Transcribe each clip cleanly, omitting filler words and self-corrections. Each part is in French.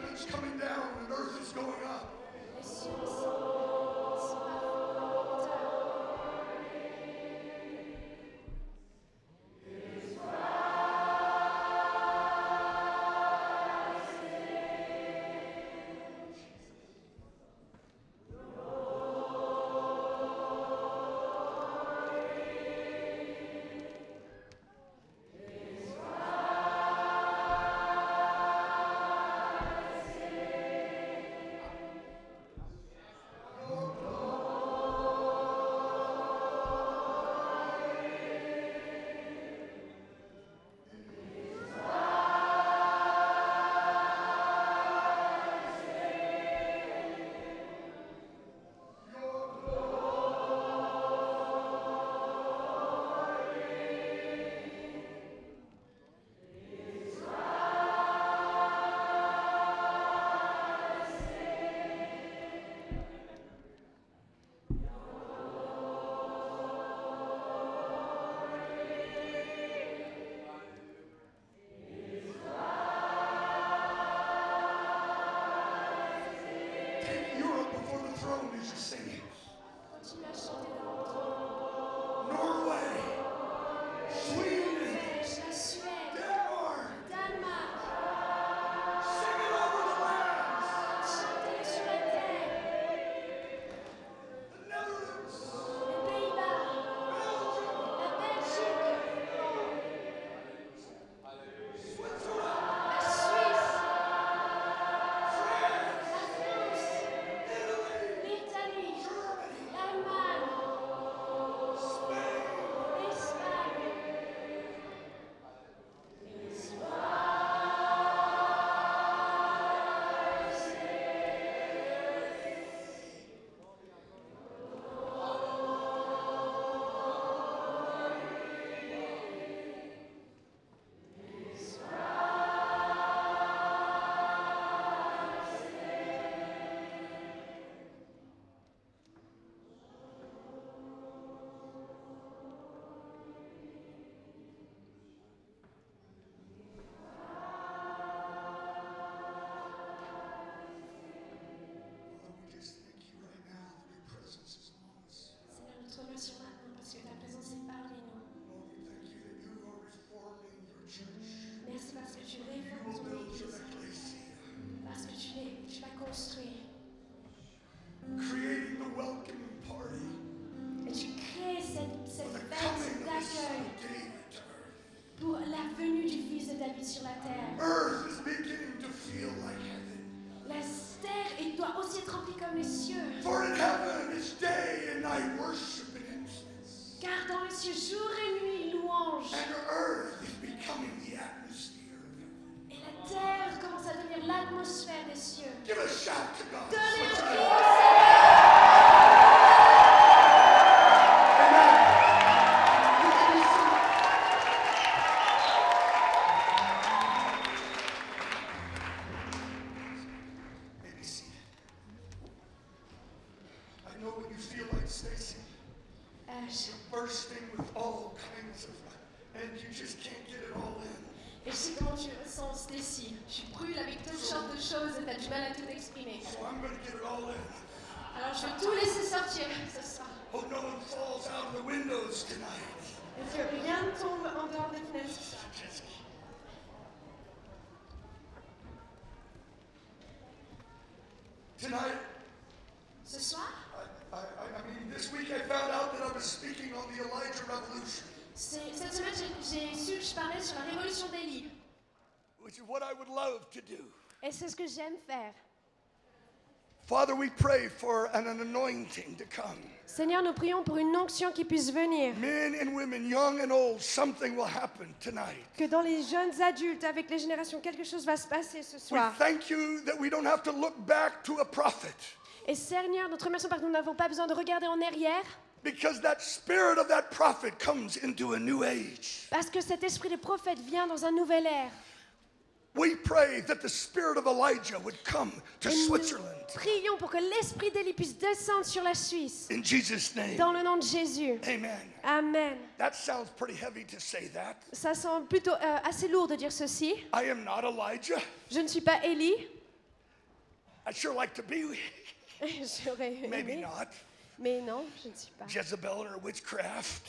heaven's coming down and earth is going up. Les cieux descendent, ils sont bas en hauteur. Take Europe before the throne as you sing it. Continue à chanter devant le trône. Norway, Sweden, Norvège, la Suède, Denmark, Danemark, sing it over the lands. chantez sur la terre. The Netherlands, Les Pays-Bas, Belgium, la Belgique, Switzerland, la Suisse, France, la France, Italy, l'Italie, Germany, l'Allemagne, Spain, l'Espagne. Father, we just thank you right now that your presence is among us. Seigneur, nous te remercions maintenant parce que ta présence est parmi nous. Lord, we thank you that you are reforming your church. Merci parce que tu You réformes will ton build your Église, ecclesia, parce que tu vas construire. creating the welcoming party Et tu crées cette for the fête coming of the Son d'accueil of David to earth. pour la venue du Fils de David sur la terre. Earth is beginning to feel like heaven. La terre elle doit aussi être remplie comme les cieux. For in heaven is day and night worship and incense. Car dans les cieux, jour et nuit, louange. And earth is becoming the atmosphere of heaven. Et la terre commence à devenir l'atmosphère des cieux. Give a shout to God. Donnez un Switzerland. cri au Seigneur. Maybe seated. I know what you feel like, Stacy. Bursting with all kinds of, and you just can't get it all in. Et je sais comment tu ressens, Stacy. Tu brûles avec toutes sortes de choses et tu as du mal à tout exprimer. So I'm going to get it all in. Alors je vais tout laisser sortir ce soir. Hope no one falls out of the windows tonight. Et que rien ne tombe en dehors des fenêtres ce soir. Tonight, Ce soir, I mean, this week I found out that I was speaking on the Elijah Revolution, cette semaine, j'ai su que je parlais sur la révolution d'Élie. which is what I would love to do. Et c'est ce que j'aime faire. Father, we pray for an anointing to come. Seigneur, nous prions pour une onction qui puisse venir. Men and women, young and old, something will happen tonight. Que dans les jeunes adultes, avec les générations, quelque chose va se passer ce We soir. thank you that we don't have to look back to a prophet, Et Seigneur, notre remerciement parce que nous n'avons pas besoin de regarder en arrière. because that spirit of that prophet comes into a new age. Parce que cet esprit des prophètes vient dans un nouvel ère. We pray that the spirit of Elijah would come to Et nous Switzerland. prions pour que l'esprit d'Élie puisse descendre sur la Suisse. In Jesus' name. Dans le nom de Jésus. Amen. Amen. That sounds pretty heavy to say that. Ça semble plutôt assez lourd de dire ceci. I am not Elijah. Je ne suis pas Élie. I'd sure like to be, J'aurais maybe aimé, not, mais non, je ne suis pas. Jezebel or witchcraft.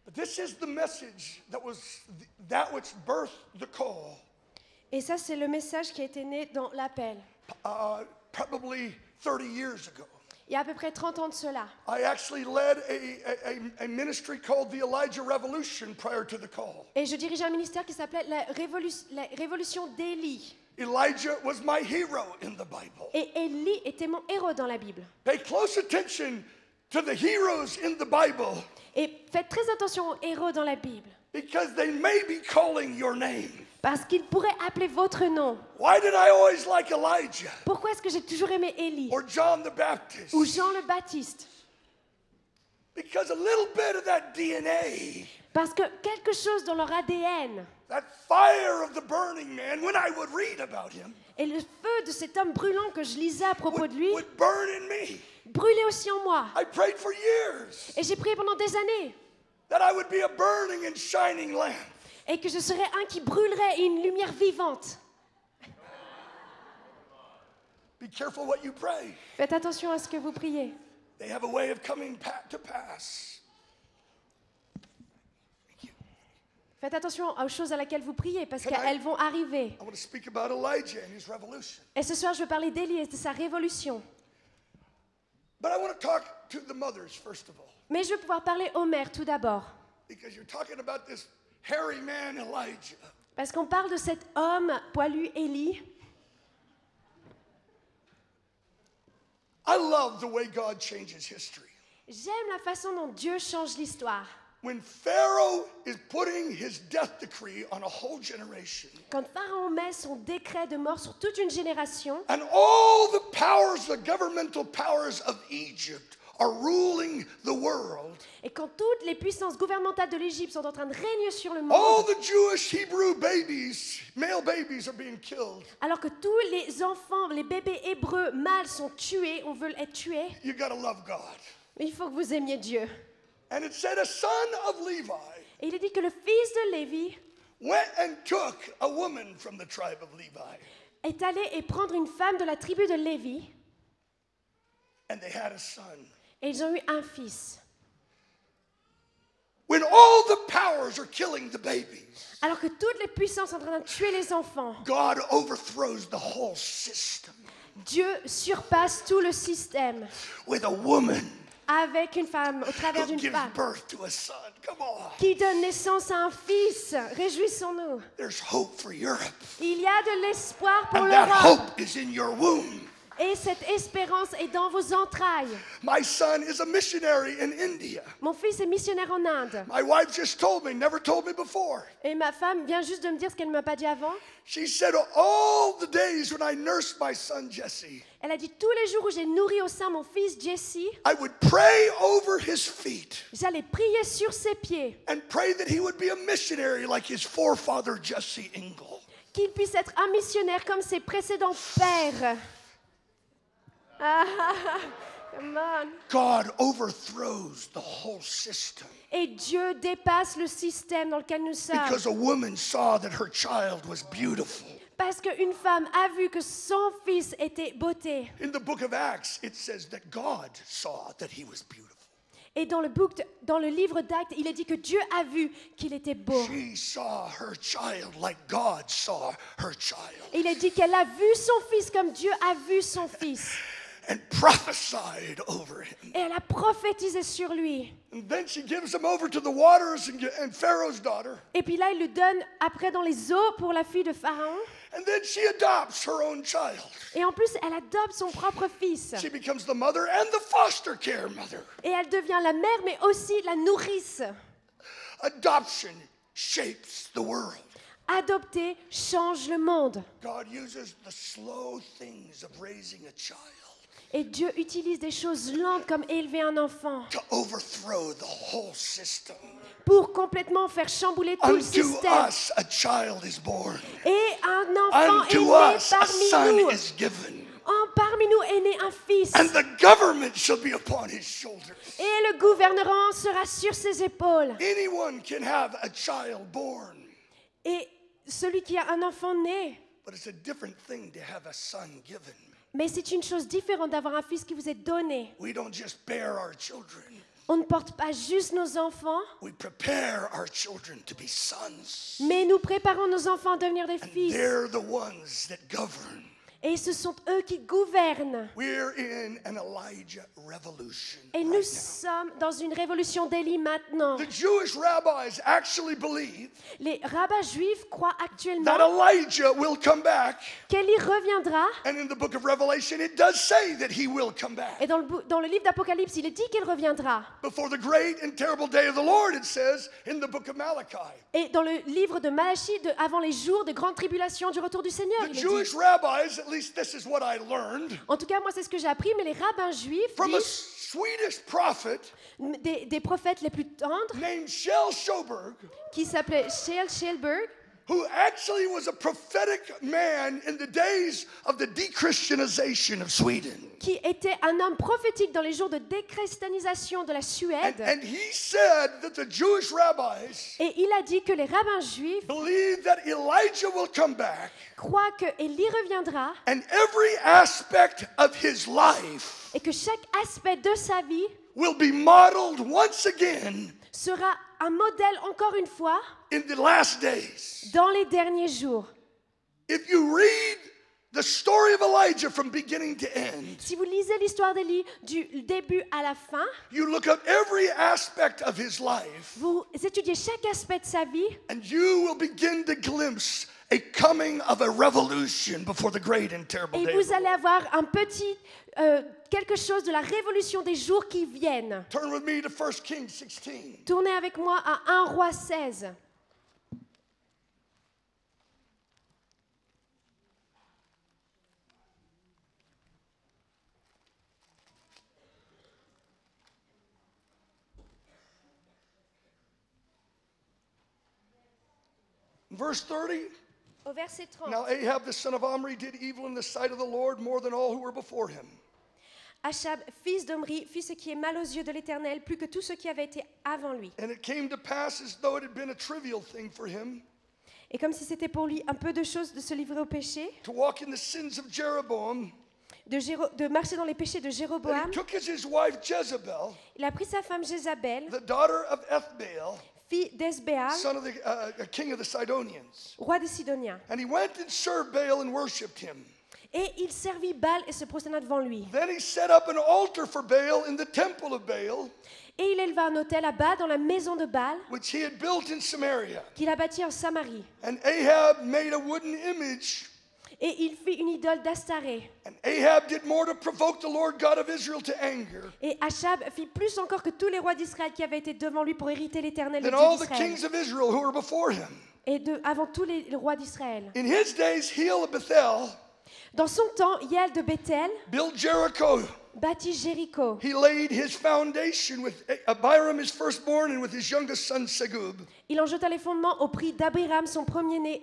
But this is the message that which birthed the call. Et ça, c'est le message qui a été né dans l'appel. Probably 30 years ago. Il y a à peu près 30 ans de cela. I actually led a ministry called the Elijah Revolution prior to the call. Et je dirigeais un ministère qui s'appelait la Révolution d'Élie. Elijah was my hero in the Bible. Et Élie était mon héros dans la Bible. Pay close attention to the heroes in the Bible Et faites très attention aux héros dans la Bible, because they may be calling your name. parce qu'ils pourraient appeler votre nom. Why did I always like Elijah Pourquoi est-ce que j'ai toujours aimé Élie or John the Baptist? ou Jean le Baptiste? Because a little bit of that DNA, Parce que quelque chose dans leur ADN that fire of the burning man, when I would read about him, et le feu de cet homme brûlant que je lisais à propos de lui would burn in me. brûlait aussi en moi. I prayed for years Et j'ai prié pendant des années that I would be a burning and shining lamp. et que je serais un qui brûlerait une lumière vivante. Be careful what you pray. Faites attention à ce que vous priez. They have a way of coming to pass. Faites attention aux choses à laquelle vous priez parce Can I- qu'elles vont arriver. I want to speak about Elijah and his revolution. Et ce soir, je veux parler d'Élie et de sa révolution. But I want to talk to the mothers first of all, Mais je veux pouvoir parler aux mères tout d'abord. because you're talking about this hairy man, Elijah. Parce qu'on parle de cet homme poilu Élie. I love the way God changes history. J'aime la façon dont Dieu change l'histoire. When Pharaoh is putting his death decree on a whole generation, Quand Pharaon met son décret de mort sur toute une génération, and all the powers, the governmental powers of Egypt are ruling the world, et quand toutes les puissances gouvernementales de l'Égypte sont en train de régner sur le all monde, the Jewish Hebrew babies, male babies, are being killed. alors que tous les enfants, les bébés hébreux mâles sont tués, on veut être tués, You got to love God. il faut que vous aimiez Dieu. And it said a son of Levi Et il est dit que le fils de Lévi went and took a woman from the tribe of Levi, est allé et prendre une femme de la tribu de Lévi, and they had a son. et ils ont eu un fils. When all the powers are killing the babies, Alors que toutes les puissances sont en train de tuer les enfants, God overthrows the whole system Dieu surpasse tout le système with a woman avec une femme, au travers who d'une gives femme, birth to a son. Come on. qui donne naissance à un fils. Réjouissons-nous. There's hope for Europe. Il y a de l'espoir pour And that l'Europe. hope is in your womb. Et cette espérance est dans vos entrailles. My son is a missionary in India. Mon fils est missionnaire en Inde. My wife just told me, never told me before. Et ma femme vient juste de me dire ce qu'elle ne m'a pas dit avant. She said, all the days when I nursed my son Jesse, Elle a dit tous les jours où j'ai nourri au sein mon fils Jesse, I would pray over his feet j'allais prier sur ses pieds, and pray that he would be a missionary like his forefather Jesse Engel. qu'il puisse être un missionnaire comme ses précédents pères. Ah, come on. God overthrows the whole system Et Dieu dépasse le système dans lequel nous sommes. because a woman saw that her child was beautiful. Parce qu'une femme a vu que son fils était beauté. In the book of Acts, it says that God saw that he was beautiful. Et dans le livre d'Actes, il est dit que Dieu a vu qu'il était beau. She saw her child like God saw her child Et il est dit qu'elle a vu son fils comme Dieu a vu son fils. and prophesied over him. Et elle a prophétisé sur lui. And then she gives him over to the waters and Pharaoh's daughter. Et puis là, il le donne après dans les eaux pour la fille de Pharaon. And then she adopts her own child. Et en plus, elle adopte son propre fils. She becomes the mother and the foster care mother. Et elle devient la mère, mais aussi la nourrice. Adoption shapes the world. Adopter change le monde. God uses the slow things of raising a child Et Dieu utilise des choses lentes comme élever un enfant to overthrow the whole system. pour complètement faire chambouler tout le Unto système. us a child is born. Et un enfant est Unto né us a son parmi nous. is given. Parmi nous est né un fils. And the government shall be upon his shoulders. Et le gouvernement sera sur ses épaules. Anyone can have a child born, Et celui qui a un enfant né, But it's a different thing to have a son given. Mais c'est une chose différente d'avoir un fils qui vous est donné. We don't just bear our children. On ne porte pas juste nos enfants, We prepare our children to be sons. mais nous préparons nos enfants à devenir des And fils. they're the ones that govern. Et ce sont eux qui gouvernent. We're in an Elijah revolution. Et nous right sommes dans une révolution d'Élie maintenant. now. The Jewish rabbis actually believe Les rabbins juifs croient actuellement that Elijah will come back. qu'Élie reviendra. And in the book of Revelation, it does say that he will come back. Et dans le livre d'Apocalypse, il est dit qu'il reviendra. Before the great and terrible day of the Lord, it says in the book of Malachi. Et dans le livre de Malachie, avant les jours de grande tribulation du retour du Seigneur, The il est Jewish dit. rabbis, at least this is what I learned, En tout cas, moi, c'est ce que j'ai appris, mais les rabbins juifs from a disent, Swedish prophet des prophètes les plus tendres, named Shel Sjoberg, qui s'appelait Shel Shelberg, who actually was a prophetic man in the days of the de-Christianization of Sweden. qui était un homme prophétique dans les jours de déchristianisation de la Suède. And he said that the Jewish rabbis Et il a dit que les rabbins juifs believe that Elijah will come back croient que Élie reviendra and every aspect of his life et que chaque aspect de sa vie will be modeled once again sera un modèle, encore une fois, in the last days. dans les derniers jours. If you read the story of Elijah from beginning to end, Si vous lisez l'histoire d'Élie du début à la fin, you look up every aspect of his life, vous étudiez chaque aspect de sa vie, and you will begin to glimpse a coming of a revolution before the great and terrible et day. of vous the allez avoir un petit quelque chose de la révolution des jours qui viennent. Turn with me to 1 Kings 16. Tournez avec moi à 1 Roi 16. Verse 30. Au verset 30. Now Ahab the son of Omri did evil in the sight of the Lord more than all who were before him. Achab, fils d'Omri, fit ce qui est mal aux yeux de l'Éternel, plus que tout ce qui avait été avant lui. And it came to pass as though it had been a trivial thing for him Et comme si c'était pour lui un peu de choses de se livrer au péché, to walk in the sins of Jeroboam, de marcher dans les péchés de that Jéroboam, he took as his wife Jezebel, il a pris sa femme Jézabel, the daughter of Ethbaal, fille d'Esbéal, son of the king of the Sidonians. roi des Sidoniens. And he went and served Baal and worshipped him. Et il servit Baal et se prosterna devant lui. Then he set up an altar for Baal in the temple of Baal, Et il éleva un autel à Baal dans la maison de Baal, which he had built in Samaria. qu'il a bâti en Samarie. And Ahab made a wooden image. Et il fit une idole d'Astaré. And Ahab did more to provoke the Lord God of Israel to anger Et Achab fit plus encore que tous les rois d'Israël qui avaient été devant lui pour hériter l'Éternel, le than Dieu all the d'Israël. kings of Israel who were before him. Et avant tous les rois d'Israël. In his days, Hiel of Bethel Dans son temps, Hiel de Bethel built Jericho. bâtit Jéricho. He laid his foundation with Abiram, his firstborn, and with his youngest son, Segub. Il en jeta les fondements au prix d'Abiram, son premier-né,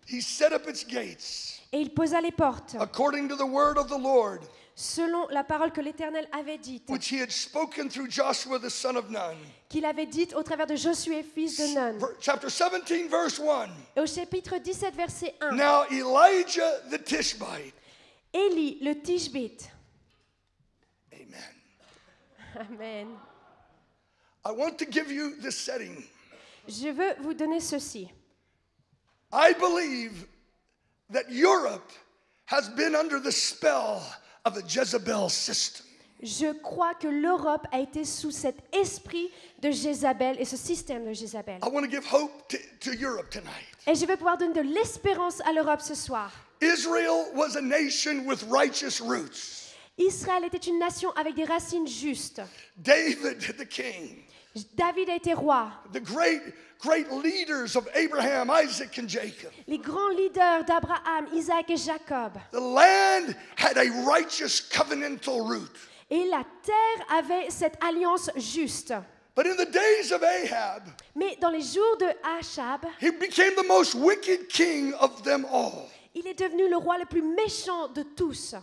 He set up its gates et il posa les portes, according to the word of the Lord, selon la parole que l'Éternel avait dite, which he had spoken through Joshua the son of Nun. qu'il avait dite au travers de Josué, fils de Nun. Chapter 17, verse 1. Et au chapitre 17, verset 1, Now Elijah the Tishbite. Élie, le Tishbite. Amen. Amen. I want to give you this setting. Je veux vous donner ceci. I believe that Europe has been under the spell of a Jezebel system. Je crois que l'Europe a été sous cet esprit de Jézabel et ce système de Jézabel. I want to give hope to Europe tonight. Et je vais pouvoir donner de l'espérance à l'Europe ce soir. Israel was a nation with righteous roots. Israël était une nation avec des racines justes. David, the king, David a été roi. the great leaders of Abraham, Isaac, and Jacob. Les grands leaders d'Abraham, Isaac et Jacob. The land had a righteous covenantal root. Et la terre avait cette alliance juste. But in the days of Ahab, Mais dans les jours de Achab, he became the most wicked king of them all. il est devenu le roi le plus méchant de tous.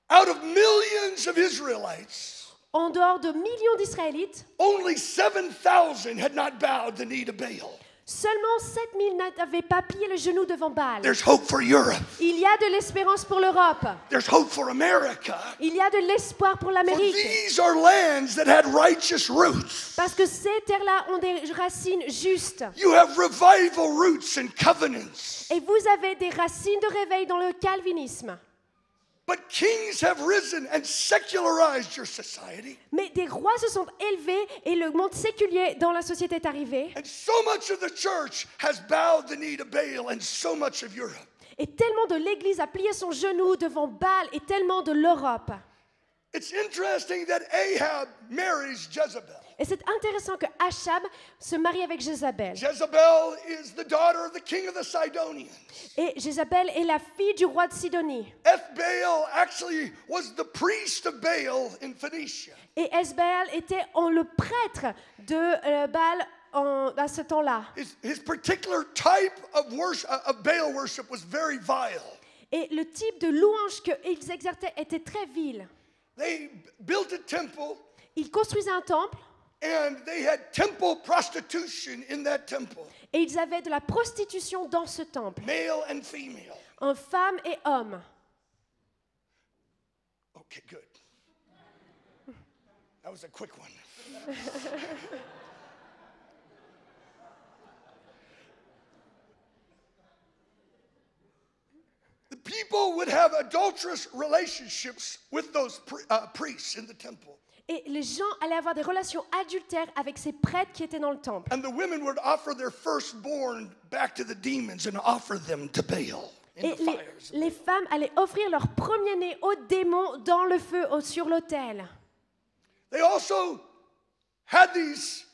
Out of millions of Israelites, En dehors de millions d'Israélites, only 7,000 had not bowed the knee to Baal. Seulement 7000 n'avaient pas plié le genou devant Baal. There's hope for Europe. Il y a de l'espérance pour l'Europe. There's hope for America. Il y a de l'espoir pour For l'Amérique. these are lands that had righteous roots. Parce que ces terres-là ont des racines justes. You have revival roots and covenants. Et vous avez des racines de réveil dans le calvinisme. But kings have risen and secularized your society. Mais des rois se sont élevés et le monde séculier dans la société est arrivé. And so much of the church has bowed the knee to Baal and so much of Europe. Et tellement de l'Église a plié son genou devant Baal et tellement de l'Europe. It's interesting that Ahab marries Jezebel. Et c'est intéressant que Achab se marie avec Jézabel. Jezebel is the daughter of the king of the Sidonians. Et Jézabel est la fille du roi de Sidonie. Ethbaal actually was the priest of Baal in Phoenicia. Et Esbaal était le prêtre de Baal à ce temps-là. His particular type of worship, of Baal worship was very vile. Et le type de louange qu'ils exerçaient était très vil. They built a temple Ils construisaient un temple and they had temple prostitution in that temple, et ils avaient de la prostitution dans ce temple, male and female. en femmes et hommes. Okay, good. That was a quick one. The people would have adulterous relationships with those priests in the temple. Et les gens allaient avoir des relations adultères avec ces prêtres qui étaient dans le temple. And the women would offer their firstborn back to the demons and offer them to Baal in Et the fires. les femmes allaient offrir leur premier-né aux démons dans le feu sur l'autel. They also had these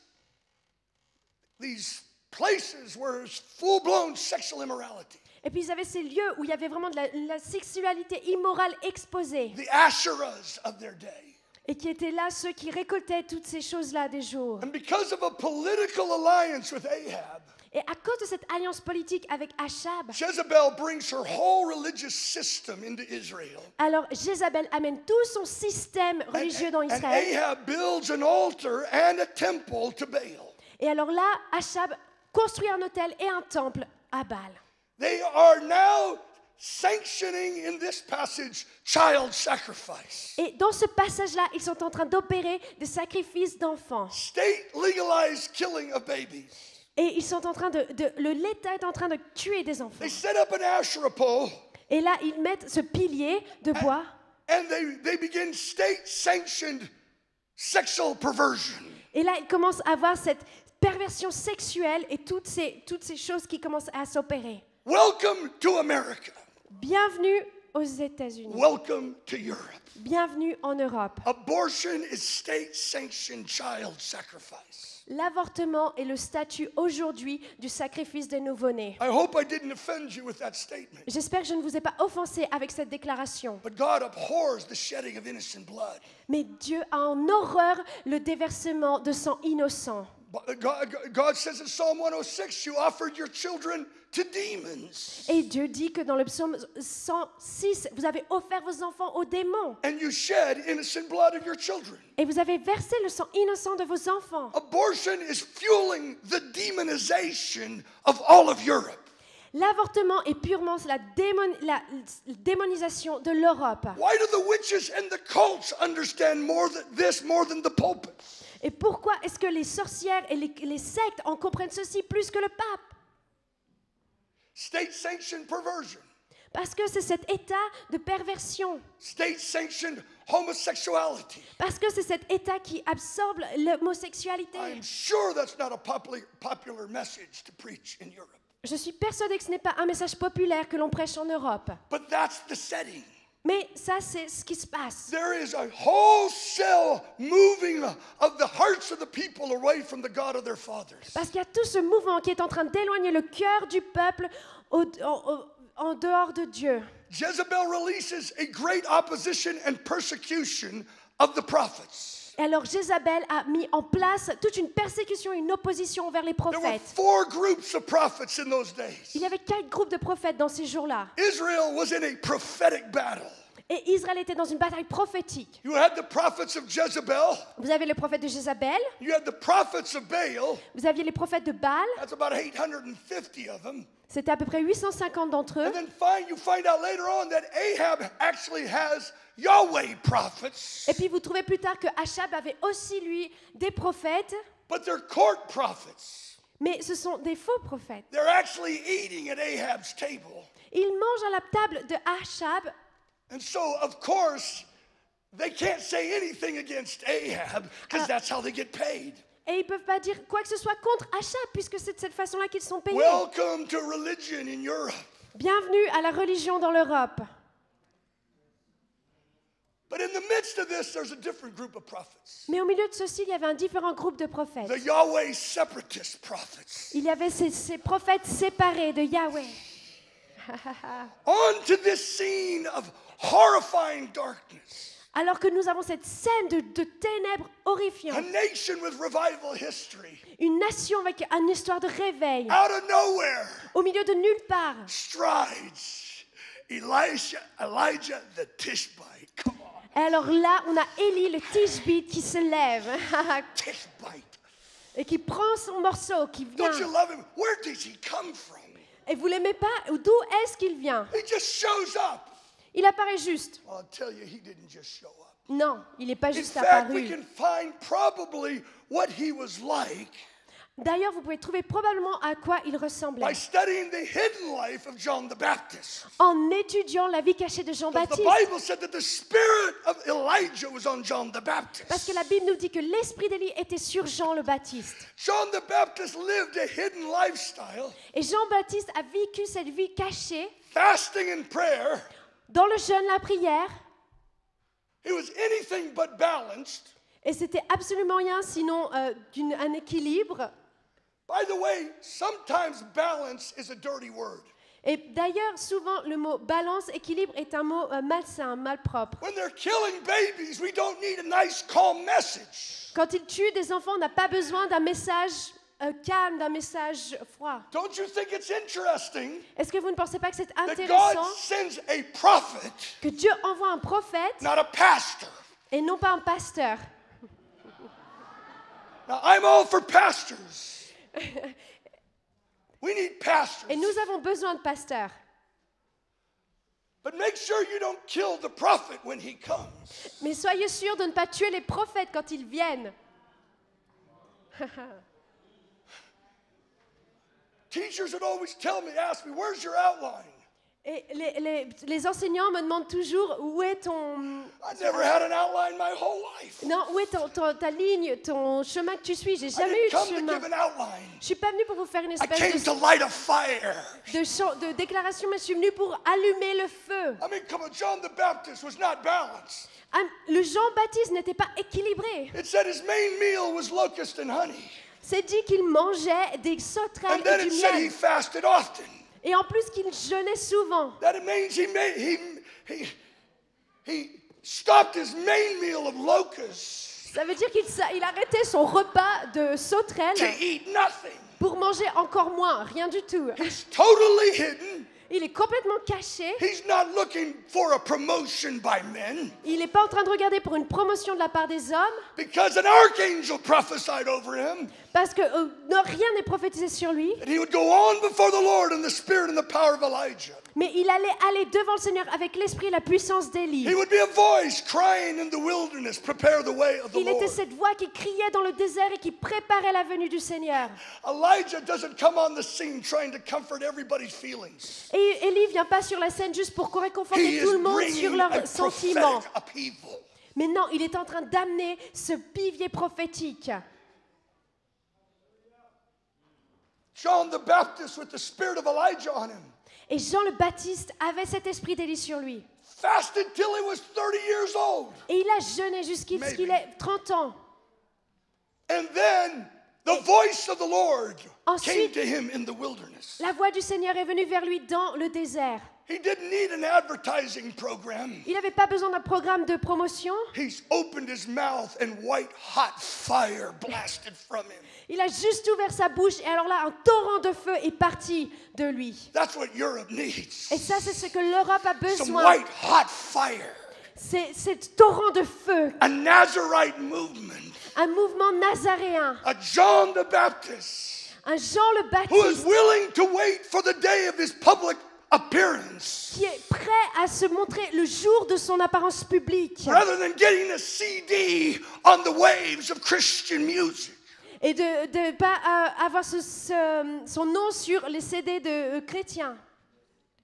places where there's full-blown sexual immorality. Et puis ils avaient ces lieux où il y avait vraiment de la sexualité immorale exposée. The Asherahs of their day. Et qui étaient là ceux qui récoltaient toutes ces choses-là des jours. And because of a political alliance with Ahab, Et à cause de cette alliance politique avec Achab, Jezebel brings her whole religious system into Israel. alors Jézabel amène tout son système religieux dans And Israël. Ahab builds an altar and a temple to Baal. Et alors là, Achab construit un autel et un temple à Baal. They are now sanctioning in this passage child sacrifice. Et dans ce passage-là, ils sont en train d'opérer des sacrifices d'enfants. State legalized killing of babies. Et ils sont en train l'État est en train de tuer des enfants. They set up an Asherah pole Et là, ils mettent ce pilier de bois and they begin state sanctioned sexual perversion. et là, ils commencent à avoir cette perversion sexuelle et toutes ces choses qui commencent à s'opérer. Welcome to America. Bienvenue aux États-Unis. Welcome to Europe. Bienvenue en Europe. Abortion is state-sanctioned child sacrifice. L'avortement est le statut aujourd'hui du sacrifice des nouveau-nés. I hope I didn't offend you with that statement. J'espère que je ne vous ai pas offensé avec cette déclaration. But God abhors the shedding of innocent blood. Mais Dieu a en horreur le déversement de sang innocent. God says in Psalm 106, you offered your children to demons. Et Dieu dit que dans le psaume 106, vous avez offert vos enfants aux démons. And you shed innocent blood of your children. Et vous avez versé le sang innocent de vos enfants. Abortion is fueling the demonization of all of Europe. L'avortement est purement la démonisation de l'Europe. Why do the witches and the cults understand more than the pulpit? Et pourquoi est-ce que les sorcières et les sectes en comprennent ceci plus que le pape? State-sanctioned perversion. Parce que c'est cet état de perversion. State-sanctioned homosexuality. Parce que c'est cet état qui absorbe l'homosexualité. I'm sure that's not a popular message to preach in Europe. Je suis persuadée que ce n'est pas un message populaire que l'on prêche en Europe. But that's the setting. Mais ça, c'est ce qui se passe. There is a wholesale moving of the hearts of the people away from the God of their fathers. Parce qu'il y a tout ce mouvement qui est en train d'éloigner le cœur du peuple en dehors de Dieu. Jezebel releases a great opposition and persecution of the prophets. Et alors Jézabel a mis en place toute une persécution, une opposition envers les There were prophètes. 4 groups of prophets in those days. Il y avait 4 groupes de prophètes dans ces jours-là. Israel was in a prophetic battle. Et Israël était dans une bataille prophétique. You had the prophets of Jezebel. Vous avez le prophète de Jézabel, You had the prophets of Baal. vous aviez les prophètes de Baal, That's about 850 of them. c'était à peu près 850 d'entre eux. And then you find out later on that Ahab actually has Yahweh prophets, Et puis vous trouvez plus tard que Achab avait aussi, lui, des prophètes, but they're court prophets. mais ce sont des faux prophètes. They're actually eating at Ahab's table. Ils mangent à la table de Achab, And so, of course, they can't say anything against Ahab because that's how they get paid. et ils ne peuvent pas dire quoi que ce soit contre Achab, puisque c'est de cette façon-là qu'ils sont payés. Welcome to religion in Europe. Bienvenue à la religion dans l'Europe. But in the midst of this, there's a different group of prophets. Mais au milieu de ceci, il y avait un différent groupe de prophètes. The Yahweh separatist prophets. Il y avait ces prophètes séparés de Yahweh. On to this scene of horrifying darkness. Alors que nous avons cette scène de ténèbres A horrifiantes. nation with revival history. Une nation avec une histoire de réveil. Out of nowhere, Au milieu de nulle part. strides Elijah the Tishbite. Come on, Et alors là, on a Élie, le Tishbite, qui se lève Tishbite. et qui prend son morceau, qui vient. Don't you love him? Where did he come from? Et vous l'aimez pas? D'où est-ce qu'il vient? He just shows up. Il apparaît juste. I'll tell you, he didn't just show up. Non, il n'est pas In juste fact, we apparu. can find probably what he was like D'ailleurs, vous pouvez trouver probablement à quoi il by ressemblait studying the hidden life of John the Baptist. en étudiant la vie cachée de Because the Jean-Baptiste. Bible said that the spirit of Elijah was on John the Baptist. Parce que la Bible nous dit que l'esprit d'Élie était sur Jean le Baptiste. John the Baptist lived a hidden lifestyle, Et Jean-Baptiste a vécu cette vie cachée fasting and prayer. dans le jeûne, la prière. He was anything but balanced. Et c'était absolument rien sinon un équilibre. By the way, sometimes balance is a dirty word. Et d'ailleurs, souvent, le mot balance, équilibre est un mot malsain, malpropre. When they're killing babies, we don't need a nice, calm message. Quand il tue des enfants, on n'a pas besoin d'un message calme, d'un message froid. Don't you think it's interesting Est-ce que vous ne pensez pas que c'est that God intéressant sends a prophet, que Dieu envoie un prophète not a pastor? et non pas un pasteur? Now, I'm all for pastors. We need pastors. Et nous avons besoin de pasteurs. But make sure you don't kill the prophet when he comes. Mais soyez sûrs de ne pas tuer les prophètes quand ils viennent. Teachers would always ask me, where's your outline? Et les enseignants me demandent toujours où est I never had an outline my whole life. non, où est ta ligne, ton chemin que tu suis. J'ai I jamais eu didn't de come to chemin. give an outline. Je suis pas venue pour vous faire une I came espèce to light a fire. de déclaration, mais je suis venue pour allumer le feu. I mean, come on, John the Baptist was not balanced. Le Jean-Baptiste n'était pas équilibré. It said his main meal was locust and honey. C'est dit qu'il mangeait des sauterelles And then et it du said he miel. fasted often. Et en plus qu'il jeûnait souvent. That it means he stopped his main meal of locusts Ça veut dire qu'il arrêtait son repas de to sauterelles eat nothing. pour manger encore moins, rien du tout. He's totally hidden. Il est complètement caché. He's not looking for a promotion by men Il n'est pas en train de regarder pour une promotion de la part des hommes, because an archangel prophesied over him parce que non, rien n'est prophétisé sur lui. that he would go on before the Lord in the spirit and the power of Elijah. Mais il allait aller devant le Seigneur avec l'esprit et la puissance d'Élie. He would be a voice crying in the wilderness, prepare the way of the Il était Lord. cette voix qui criait dans le désert et qui préparait la venue du Seigneur. Elijah doesn't come on the scene trying to comfort everybody's feelings. Et Élie vient pas sur la scène juste pour He réconforter is tout le monde sur bringing a leurs sentiments. prophetic upheaval. Mais non, il est en train d'amener ce pivier prophétique. John the Baptist with the spirit of Elijah on him Et Jean le Baptiste avait cet esprit d'Élie sur lui. fasted till he was 30 years old. Et il a jeûné jusqu'à ce qu'il ait 30 ans. And then the voice of the Lord came Ensuite- to him in the wilderness. La voix du Seigneur est venue vers lui dans le désert. He didn't need an advertising program. Il n'avait pas besoin d'un programme de promotion. He's opened his mouth and white hot fire blasted from him. Il a juste ouvert sa bouche et alors là, un torrent de feu est parti de lui. That's what Europe needs. Et ça, c'est ce que l'Europe a Some besoin. white hot fire. C'est torrent de feu. A Nazarite movement. Un mouvement nazaréen. A John the Baptist. Un Jean le Who is Baptiste willing to wait for the day of his public appearance. qui est prêt à se montrer le jour de son apparence publique. Rather than getting a CD on the waves of Christian music. Et de ne pas avoir son nom sur les CD de chrétiens.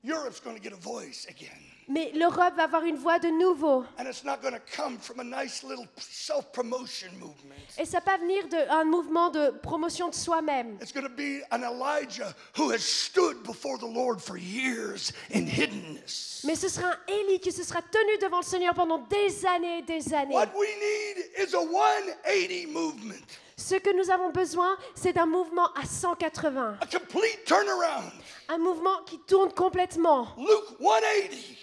Europe's going to get a voice again. Mais l'Europe va avoir une voix de nouveau. And it's not going to come from a nice little self-promotion movement. Et ça va venir d'un mouvement de promotion de soi-même. It's going to be an Elijah who has stood before the Lord for years in hiddenness. Mais ce sera un Élie qui se sera tenu devant le Seigneur pendant des années et des années. What we need is a 180 movement. Ce que nous avons besoin, c'est d'un mouvement à 180. A complete turnaround. Un mouvement qui tourne complètement. Luke 180.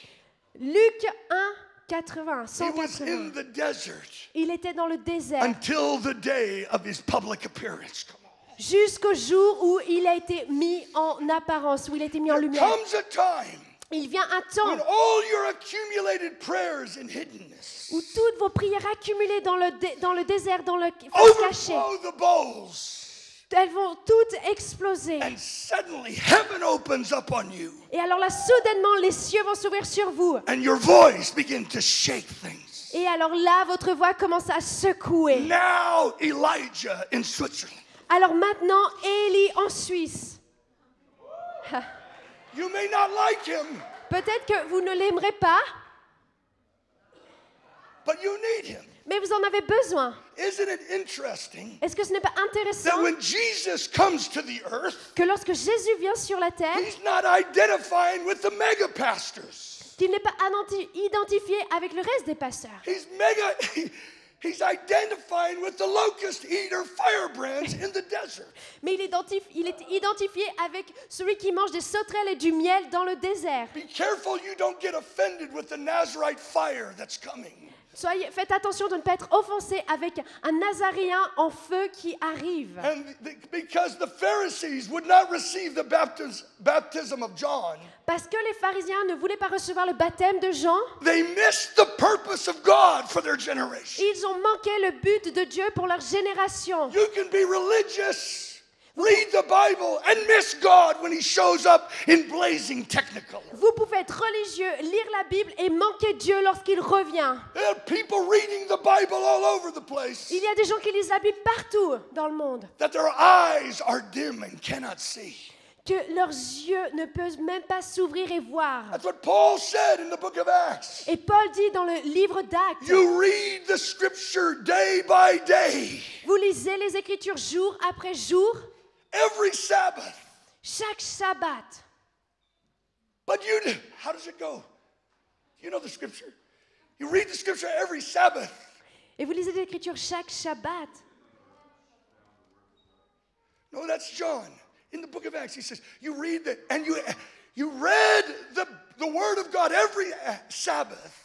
Luc 1, 80, He was 180. in the desert Il était dans le désert until the day of his public appearance. Come on. jusqu'au jour où il a été mis en apparence, où il a été mis en There lumière. comes a time Il vient un when temps all your accumulated prayers in hiddenness où toutes vos prières accumulées dans le désert, dans le face caché, overflow the bowls, elles vont toutes exploser. and suddenly heaven opens up on you, Et alors là, soudainement, les cieux vont s'ouvrir sur vous. and your voice begins to shake things. Et alors là, votre voix commence à secouer. Now Elijah in Switzerland. Alors maintenant, Élie en Suisse. You may not like him, Peut-être que vous ne l'aimerez pas, but you need him. mais vous en avez besoin. Isn't it interesting Est-ce que ce n'est pas that intéressant when Jesus comes to the earth, que lorsque Jésus vient sur la terre, he's not identifying with the mega pastors. qu'il n'est pas identifié avec le reste des pasteurs? He's identifying with the locust eater firebrands in the desert. Mais il est identifié avec celui qui mange des sauterelles et du miel dans le désert. Be careful you don't get offended with the Nazarite fire that's coming. Faites attention de ne pas être offensé avec un Nazaréen en feu qui arrive. Because the Pharisees would not receive the baptism of John, Parce que les pharisiens ne voulaient pas recevoir le baptême de Jean, they missed the purpose of God for their generation. ils ont manqué le but de Dieu pour leur génération. You can be religious, read the Bible, and miss God when he shows up in blazing technicolor. Vous pouvez être religieux, lire la Bible et manquer Dieu lorsqu'il revient. There are people reading the Bible all over the place, Il y a des gens qui lisent la Bible partout dans le monde, that their eyes are dim and cannot see. que leurs yeux ne peuvent même pas s'ouvrir et voir. That's what Paul said in the book of Acts. Et Paul dit dans le livre d'Actes, You read the scripture day by day, vous lisez les Écritures jour après jour, every Sabbath. chaque sabbat. But how does it go? You know the scripture. You read the scripture every Sabbath. Et vous lisez l'Écriture chaque Shabbat. No, that's John. In the book of Acts, he says, you read that, and you read the word of God every Sabbath.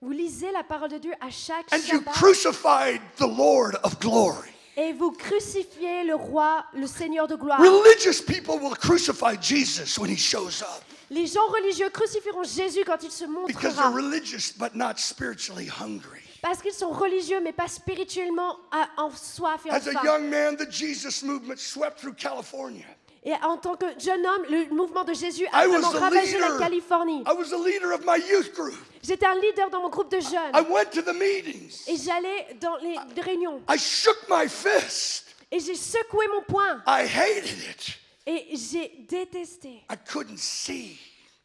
Vous lisez la parole de Dieu à chaque And you Shabbat. crucified the Lord of glory. Et vous crucifiez le roi, le Seigneur de gloire. Religious people will crucify Jesus when he shows up Les gens religieux crucifieront Jésus quand il se because they're montrera. religious but not spiritually hungry. Parce qu'ils sont religieux, mais pas spirituellement en soif et en As a faim. young man, the Jesus movement swept through California. Et en tant que jeune homme, le mouvement de Jésus a I was vraiment the ravagé la leader. Californie. I was the leader of my youth group. J'étais un leader dans mon groupe de jeunes. I went to the meetings. Et j'allais dans les réunions. I shook my fist. Et j'ai secoué mon poing. I hated it. Et j'ai détesté. I couldn't see.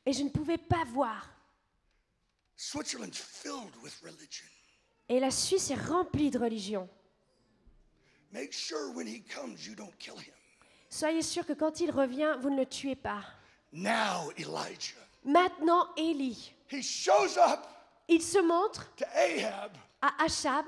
Et je ne pouvais pas voir. Switzerland's filled with religion. Et la Suisse est remplie de religion. Make sure when he comes, you don't kill him. Soyez sûrs que quand il revient, vous ne le tuez pas. Now, Elijah. Maintenant, Élie. He shows up Il se montre to Ahab à Achab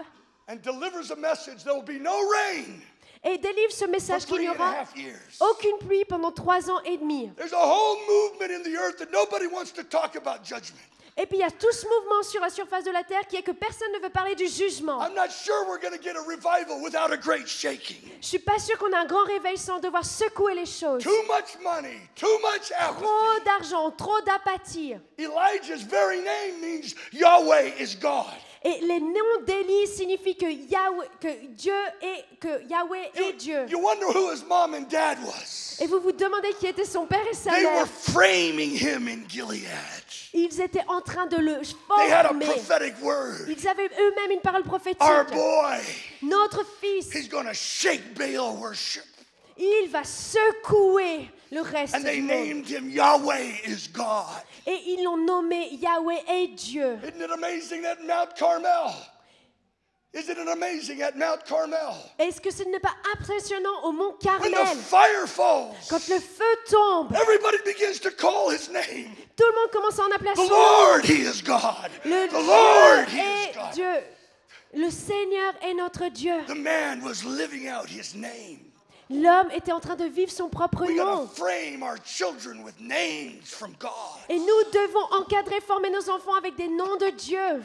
and delivers a message. There will be no rain. Et délivre ce for message qu'il n'y aura 3.5 years. aucune pluie pendant 3 ans et demi. There's a whole movement in the earth that nobody wants to talk about judgment. Et puis il y a tout ce mouvement sur la surface de la terre qui est que personne ne veut parler du jugement. I'm not sure we're going to get a revival without a great shaking. Je suis pas sûre qu'on a un grand réveil sans devoir secouer les choses. Too much money, too much apathy. Trop d'argent, trop d'apathie. Elijah's very name means Yahweh is God. Et les noms d'Élie signifient que Yahweh est Dieu. You wonder who his mom and dad was. Et vous vous demandez qui était son père et sa They were mère. framing him in Gilead. Ils étaient en train de le They had a former. prophetic word. Ils avaient eux-mêmes une parole prophétique. Our boy, Notre fils, he's going to shake Baal worship. il va secouer le reste And they du monde. named him Yahweh is God. Et ils l'ont nommé Yahweh est Dieu. Isn't it amazing that Mount Carmel? Isn't it amazing at Mount Carmel? Est-ce que ce n'est pas impressionnant au mont When the Carmel? fire falls, Quand le feu tombe, everybody begins to call his name. tout le monde commence à en appeler à The son nom. Lord, he is God. Le The Lord, Dieu he is est God. Dieu. Le Seigneur est notre Dieu. The man was living out his name. L'homme était en train de vivre son propre We got nom. to frame our children with names from God. Et nous devons encadrer, former nos enfants avec des noms de Dieu.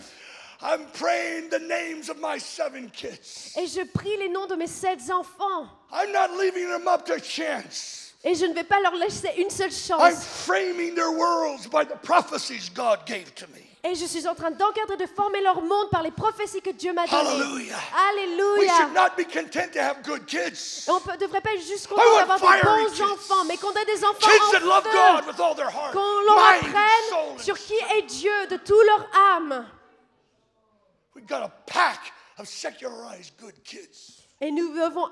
I'm praying the names of my 7 kids. Et je prie les noms de mes 7 enfants. I'm not leaving them up to chance. Et je ne vais pas leur laisser une seule I'm chance. framing their worlds by the prophecies God gave to me. Et je suis en train d'encadrer, de former leur monde par les prophéties que Dieu m'a données. Hallelujah. We Alléluia. should not be content to have good kids. Et on ne devrait pas être juste I content want d'avoir fiery des bons kids. enfants, mais qu'on ait des enfants Kids that en love feu. God with all their heart, Qu'on leur mind, and apprenne soul. sur qui est Dieu de toute leur âme. We've got a pack of secularized good kids. Et nous devons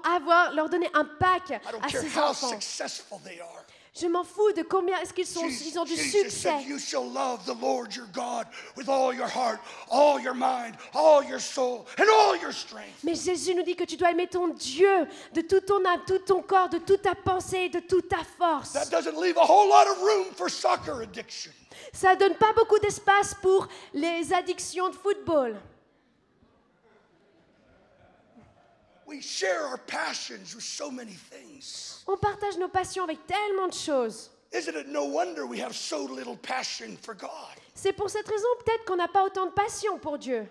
leur donner un pack I don't à care ces how enfants. successful they are. Je m'en fous de combien est-ce ils ont du Jesus succès. said, you shall love the Lord your God with all your heart, all your mind, all your soul, and all your strength. Mais Jésus nous dit que tu dois aimer ton Dieu de toute ton âme, tout ton corps, de toute ta pensée et de toute ta force. That doesn't leave a whole lot of room for soccer addiction. Ça ne donne pas beaucoup d'espace pour les addictions de football. We share our passions with so many things. On partage nos passions avec tellement de choses. Isn't it no wonder we have so little passion for God? C'est pour cette raison peut-être qu'on n'a pas autant de passion pour Dieu.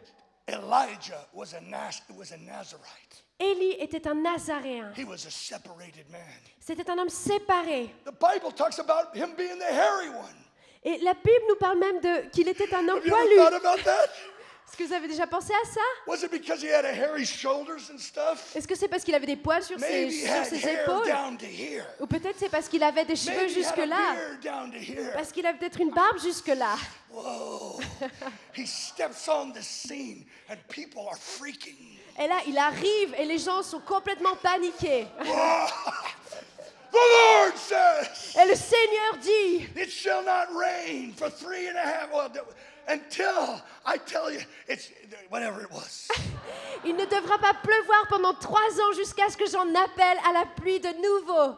Elijah was a Nazarite. Élie était un Nazaréen. He was a separated man. C'était un homme séparé. The Bible talks about him being the hairy one. Et la Bible nous parle même qu'il était un homme Have you ever poilu. thought about that? Est-ce que vous avez déjà pensé à ça? Was it because he had a hairy shoulders and stuff? Est-ce que c'est parce qu'il avait des poils sur Maybe he had ses hair épaules? down to here. Ou peut-être c'est parce qu'il avait des cheveux Maybe he had a jusque-là. beard down to here. Parce qu'il avait peut-être une barbe jusque-là. Whoa. He steps on the scene and people are freaking. Et là, il arrive et les gens sont complètement paniqués. The Lord says, Et le Seigneur dit, it shall not rain for 3.5, until I tell you, it's whatever it was. il ne devra pas pleuvoir pendant 3 ans jusqu'à ce que j'en appelle à la pluie de nouveau.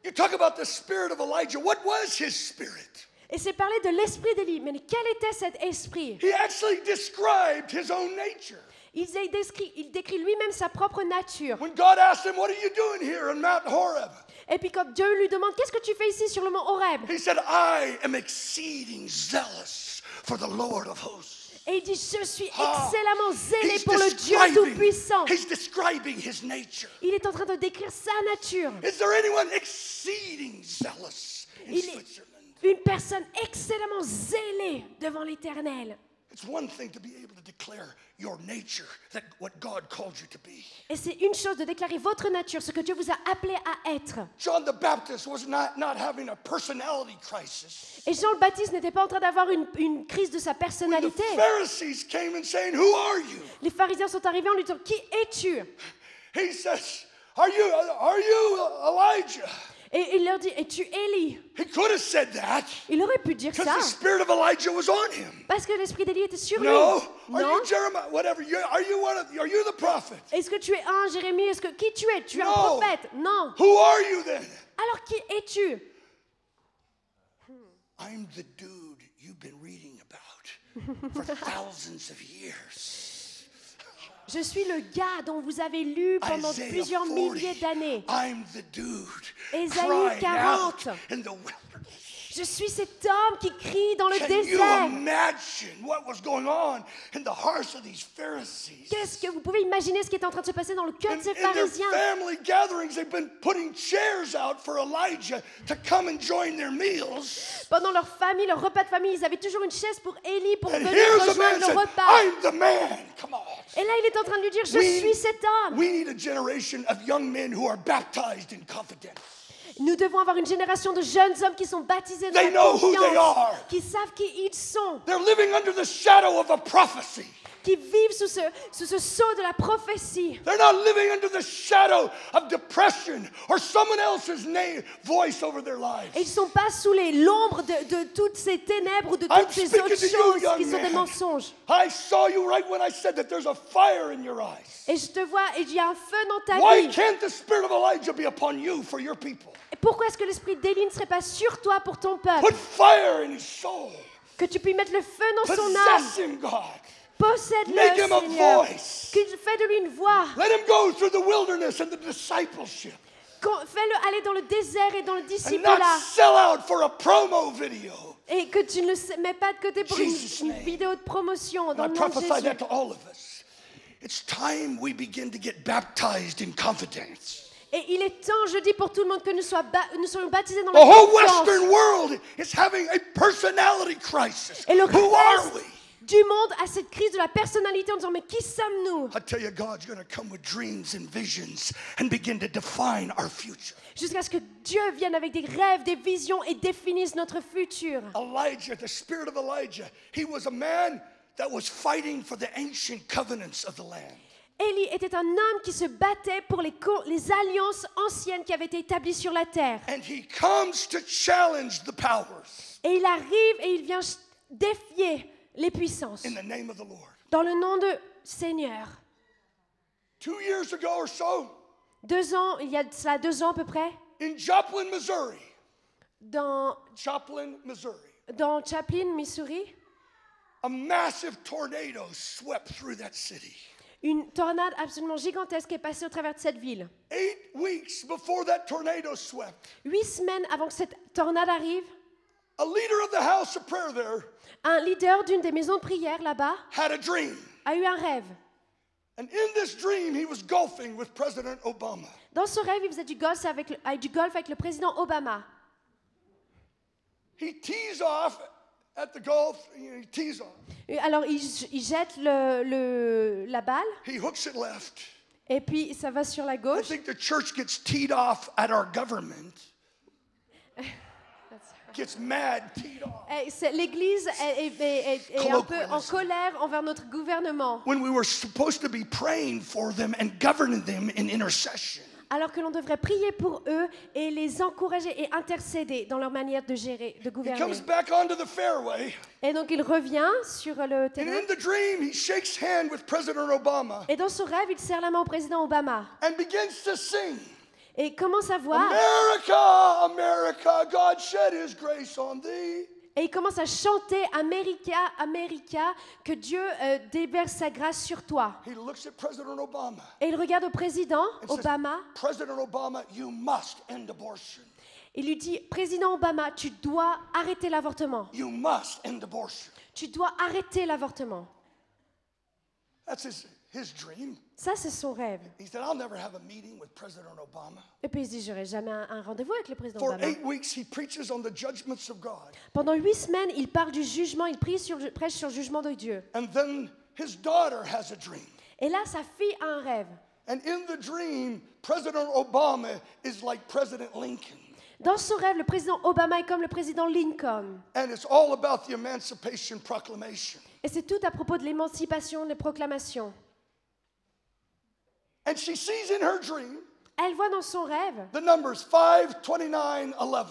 You talk about the spirit of Elijah. What was his spirit? Et c'est parler de l'esprit d'Élie. Mais quel était cet esprit? He actually described his own nature. Il décrit lui-même sa propre nature. When God asked him, what are you doing here on Mount Horeb? Et puis quand Dieu lui demande, qu'est-ce que tu fais ici sur le mont Horeb? He said, I am exceeding zealous for the Lord of hosts. Et il dit, je suis excellemment zélé He's pour le Dieu Tout-Puissant. He's describing his nature. Il est en train de décrire sa nature. Is there anyone exceeding zealous in Il est Switzerland? une personne excellemment zélée devant l'Éternel. It's one thing to be able to declare your nature, that what God called you to be. Et c'est une chose de déclarer votre nature, ce que Dieu vous a appelé à être. John the Baptist was not having a personality crisis. Et Jean le Baptiste n'était pas en train d'avoir une crise de sa The personnalité. Pharisees came and saying, who are you? Les pharisiens sont arrivés en lui disant, qui es-tu? He says, are you Elijah? Et il leur dit, es-tu Élie? He could have said that Il aurait pu dire because ça, the spirit of Elijah was on him. parce que l'esprit d'Élie était sur lui. No, are Non. you Jeremiah? Whatever. Are you the prophet? Est-ce que tu es un, Jérémie? Qui tu es? Tu es un No. prophète? Non. Who are you then? Alors qui es-tu? I'm the dude you've been reading about for thousands of years. Je suis le gars dont vous avez lu pendant Isaiah plusieurs 40, milliers d'années. I'm the dude Ésaïe crying out 40. in the wilderness. Je suis cet homme qui crie dans le Can you désert. imagine what was going on in the hearts of these Pharisees? Qu'est-ce que vous pouvez imaginer ce qui était en train de se passer dans le cœur de ces In their pharisiens? family gatherings, they've been putting chairs out for Elijah to come and join their meals. Pendant leur famille, leur repas de famille, ils avaient toujours une chaise pour Élie pour And venir here's a man rejoindre le saying, repas. I'm the man. Come on. Et là, il est en train de lui dire, je We- suis cet homme. We need a generation of young men who are baptized in confidence. Nous devons avoir une génération de jeunes hommes qui sont baptisés dans They la know who they confiance, are. qui savent qui ils sont, They're living under the shadow of a prophecy. qui vivent sous ce sceau de la prophétie. They're not living under the shadow of depression or someone else's voice over their lives. Et ils ne sont pas sous l'ombre de toutes ces ténèbres ou de I'm toutes ces speaking autres to you, choses young qui sont des man. mensonges. I saw you right when I said that there's a fire in your eyes. Et je te vois, et il y a un feu dans ta Why vie. can't the spirit of Elijah be upon you for your people? Et pourquoi est-ce que l'esprit d'Élie ne serait pas sur toi pour ton peuple? Put fire in his soul. Que tu puisses mettre le feu dans son âme. Possess him, God. Possède-le, Make him a Seigneur. voice. Qu'il fait de lui une voix. Let him go through the wilderness and the discipleship Fais-le aller dans le désert et dans le and not disciple-là. sell out for a promo video. Et que tu ne le mets pas de côté pour Jesus' une name. vidéo de promotion And dans I le nom de prophesy Jésus. that to all of us. It's time we begin to get baptized in confidence. Et il est temps, je dis pour tout le monde, que nous soyons baptisés dans The la whole confiance. Western world is having a personality crisis. Et le Who are reste we? du monde a cette crise de la personnalité en disant, mais qui sommes-nous? I tell you, God's going to come with dreams and visions and begin to define our future. Jusqu'à ce que Dieu vienne avec des rêves, des visions et définisse notre futur. Elijah, the spirit of Elijah, he was a man that was fighting for the ancient covenants of the land. Élie était un homme qui se battait pour les alliances anciennes qui avaient été établies sur la terre. And he comes to challenge the powers Et il arrive et il vient défier les puissances. in the name of the Lord. Dans le nom de Seigneur. 2 years ago or so, 2 ans, il y a de cela 2 ans à peu près, in Joplin, Missouri, dans Chaplin, Missouri, a massive tornado swept through that city. une tornade absolument gigantesque est passée au travers de cette ville. 8 weeks before that tornado swept, 8 semaines avant que cette tornade arrive, a leader of the house of prayer there un leader d'une des maisons de prière là-bas had a dream. a eu un rêve. And in this dream, he was golfing with President Obama. Dans ce rêve, il faisait du golf avec le président Obama. He tees off at the golf, he tees off. Et alors, il jette la balle, He hooks it left. et puis ça va sur la I gauche. think the church gets teed off at our government. Gets mad, teed off. Et l'Église est un peu en colère envers notre gouvernement, When we were supposed to be praying for them and governing them in intercession. alors que l'on devrait prier pour eux et les encourager et intercéder dans leur manière de gérer, de He gouverner. comes back onto the fairway, Et donc il revient sur le and terrain, in the dream, he shakes hand with President Obama et dans son rêve, il serre la main au président Obama and begins to sing. et commence à voir, America, America, God shed his grace on thee. et il commence à chanter America, America, que Dieu déverse sa grâce sur toi. He looks at President Obama Et il regarde au président and says, Obama, President Obama, you must end abortion. il lui dit, président Obama, tu dois arrêter l'avortement. You must end abortion. Tu dois arrêter l'avortement. That's his dream. Ça, c'est son rêve. He said, I'll never have a meeting with President Obama. Et puis il se dit, j'aurai jamais un rendez-vous avec le président For Obama. 8 weeks, he preaches on the judgments of God. Pendant 8 semaines, il parle du jugement, il prêche sur le jugement de Dieu. And then his daughter has a dream. Et là, sa fille a un rêve. And in the dream, President Obama is like President Lincoln. Dans ce rêve, le président Obama est comme le président Lincoln. And it's all about the Emancipation Proclamation. Et c'est tout à propos de l'émancipation, des proclamations. And she sees in her dream Elle voit dans son rêve the numbers 5, 29, 11.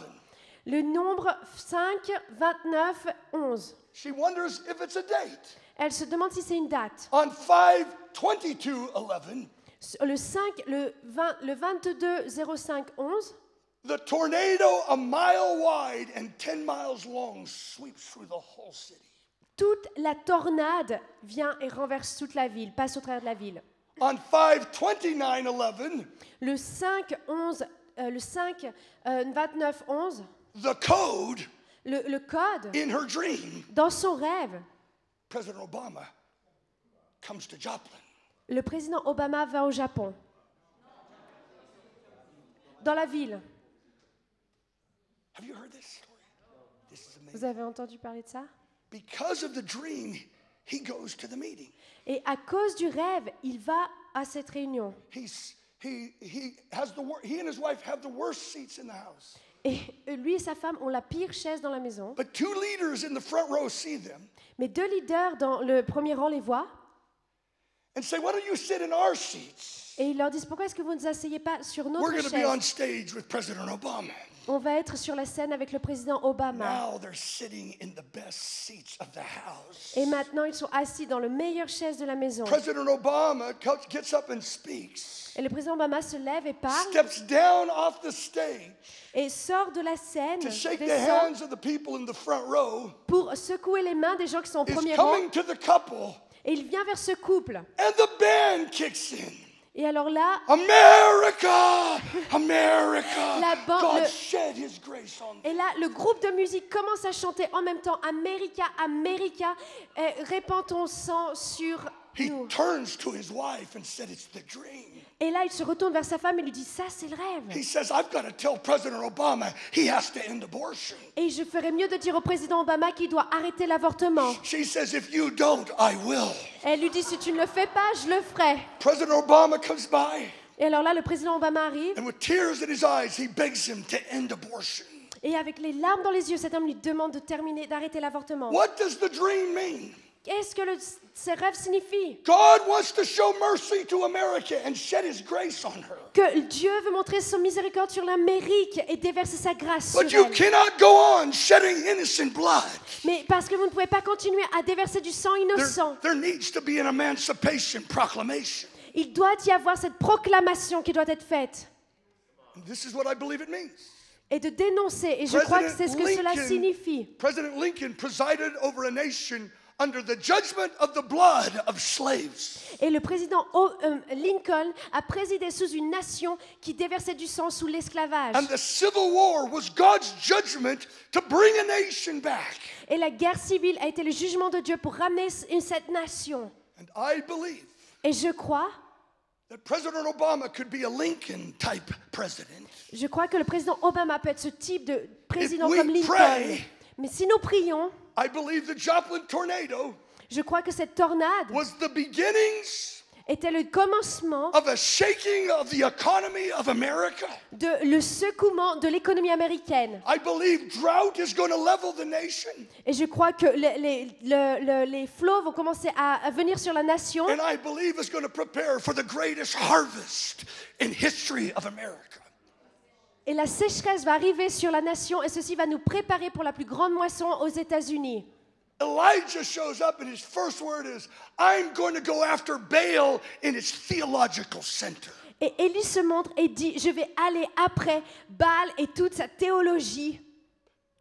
le nombre 5, 29, 11. She wonders if it's a date. Elle se demande si c'est une date. On 5, 22, 11, Le 22 05 11, the tornado a mile wide and 10 miles long sweeps through the whole city. toute la tornade vient et renverse toute la ville, passe au travers de la ville. On 5/29/11, Le 29/11, the code le code, in her dream, dans son rêve, President Obama comes to Joplin. le président Obama va au Japon. Dans la ville. Have you heard this story? This is amazing. Vous avez entendu parler de ça? Because of the dream, he goes to the meeting. Et à cause du rêve, il va à cette réunion. He and his wife have the worst seats in the house. Et lui et sa femme ont la pire chaise dans la maison. But two leaders in the front row see them Mais deux leaders dans le premier rang les voient. and say, "Why don't you sit in our seats? Et ils leur disent, pourquoi est-ce que vous ne vous asseyez pas sur We're notre going to be on chaise? stage with President Obama." On va être sur la scène avec le président Obama. Now they're sitting in the best seats of the house. Et maintenant, ils sont assis dans le meilleur chaise de la maison. President Obama gets up and speaks, Et le président Obama se lève et parle steps down off the stage et sort de la scène, to shake the descend hands of the people in the front row, pour secouer les mains des gens qui sont au is premier rang. coming to the couple, Et il vient vers ce couple. and the band kicks in. Et alors là, America! America! La ban- God le- shed his grace on them. et là, le groupe de musique commence à chanter en même temps America, America, répand ton sang sur He nous. turns to his wife and said, "It's the dream." Et là, il se retourne vers sa femme et lui dit, ça c'est le rêve. He says, "I've got to tell President Obama he has to end abortion." Et je ferais mieux de dire au président Obama qu'il doit arrêter l'avortement. She says, "If you don't, I will." Elle lui dit, si tu ne le fais pas, je le ferai. President Obama comes by, Et alors là, le président Obama arrive and with tears in his eyes, he begs him to end abortion. et avec les larmes dans les yeux, cet homme lui demande de terminer, d'arrêter l'avortement. What does the dream mean? Qu'est-ce que ces rêves signifient? God wants to show mercy to America and shed his grace on her. Que Dieu veut montrer son miséricorde sur l'Amérique et déverser sa grâce sur But you elle. cannot go on shedding innocent blood. Mais parce que vous ne pouvez pas continuer à déverser du sang innocent. There needs to be an emancipation proclamation. Il doit y avoir cette proclamation qui doit être faite. And this is what I believe it means. Et de dénoncer. Et je crois que c'est ce que cela signifie. President Lincoln presided over a nation under the judgment of the blood of slaves. Et le président Lincoln a présidé sous une nation qui déversait du sang sous l'esclavage. And the Civil War was God's judgment to bring a nation back. Et la guerre civile a été le jugement de Dieu pour ramener cette nation. And I believe Et je crois President Obama could be a Lincoln type president. Je crois que le président Obama peut être ce type de président If we comme Lincoln. pray, Mais si nous prions, I believe the Joplin tornado je crois que cette tornade was the beginnings était le commencement of a shaking of the economy of America. de le secouement de l'économie américaine. I believe drought is going to level the nation. Et je crois que les flots vont commencer à venir sur la nation. And I believe it's going to prepare for the greatest harvest in history of America. Et la sécheresse va arriver sur la nation et ceci va nous préparer pour la plus grande moisson aux États-Unis. Elijah shows up and his first word is, "I'm going to go after Baal in its theological center." Et Élie se montre et dit, je vais aller après Baal et toute sa théologie.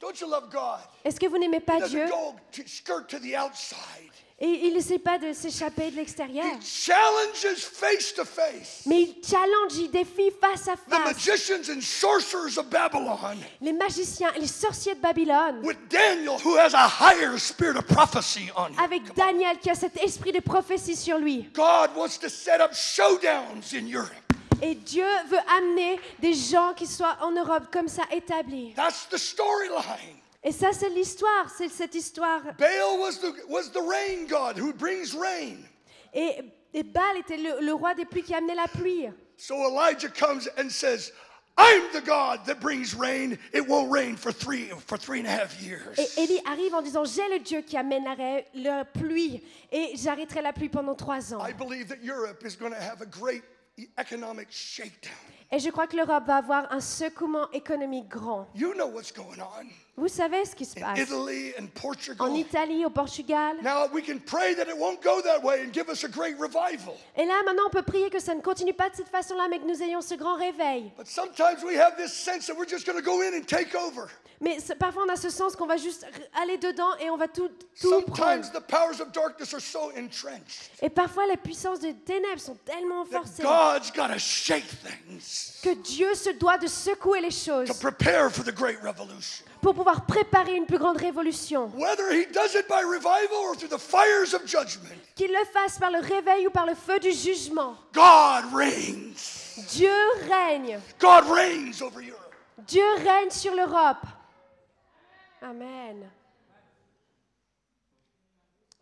Don't you love God? Est-ce que vous n'aimez pas He Dieu? doesn't go to skirt to the outside. Et il n'essaie pas de s'échapper de l'extérieur. He challenges face to face. Mais il challenge, il défie face à The face. magicians and sorcerers of Babylon Les magiciens et les sorciers de Babylone. with Daniel, who has a higher spirit of prophecy on him. Avec Daniel qui a cet esprit de prophétie sur lui. God wants to set up showdowns in Europe. Et Dieu veut amener des gens qui soient en Europe comme ça établis. That's the storyline. Et ça, c'est l'histoire, c'est cette histoire. Baal was the rain god who brings rain. Et Baal était le roi des pluies qui amenait la pluie. So Elijah comes and says, "I'm the God that brings rain. It won't rain for 3.5 years." Et Élie arrive en disant, j'ai le Dieu qui amène la pluie et j'arrêterai la pluie pendant 3 ans. I believe that Europe is going to have a great economic shakedown. Et je crois que l'Europe va avoir un secouement économique grand. You know what's going on. Vous savez ce qui se in passe Italy and en Portugal. Italie, au Portugal. Now we can pray that it won't go that way and give us a great revival. Et là, maintenant, on peut prier que ça ne continue pas de cette façon-là, mais que nous ayons ce grand réveil. But sometimes we have this sense that we're just going to go in and take over. Mais parfois, on a ce sens qu'on va juste aller dedans et on va tout prendre. Sometimes the powers of darkness are so entrenched Et parfois, les puissances des ténèbres sont tellement that forcées God's got to shake things que Dieu se doit de secouer les choses to prepare for the great revolution. pour pouvoir préparer une plus grande révolution. Whether he does it by revival or through the fires of judgment, Qu'il le fasse par le réveil ou par le feu du jugement. God reigns. Dieu règne. God reigns over Europe. Dieu règne sur l'Europe. Amen.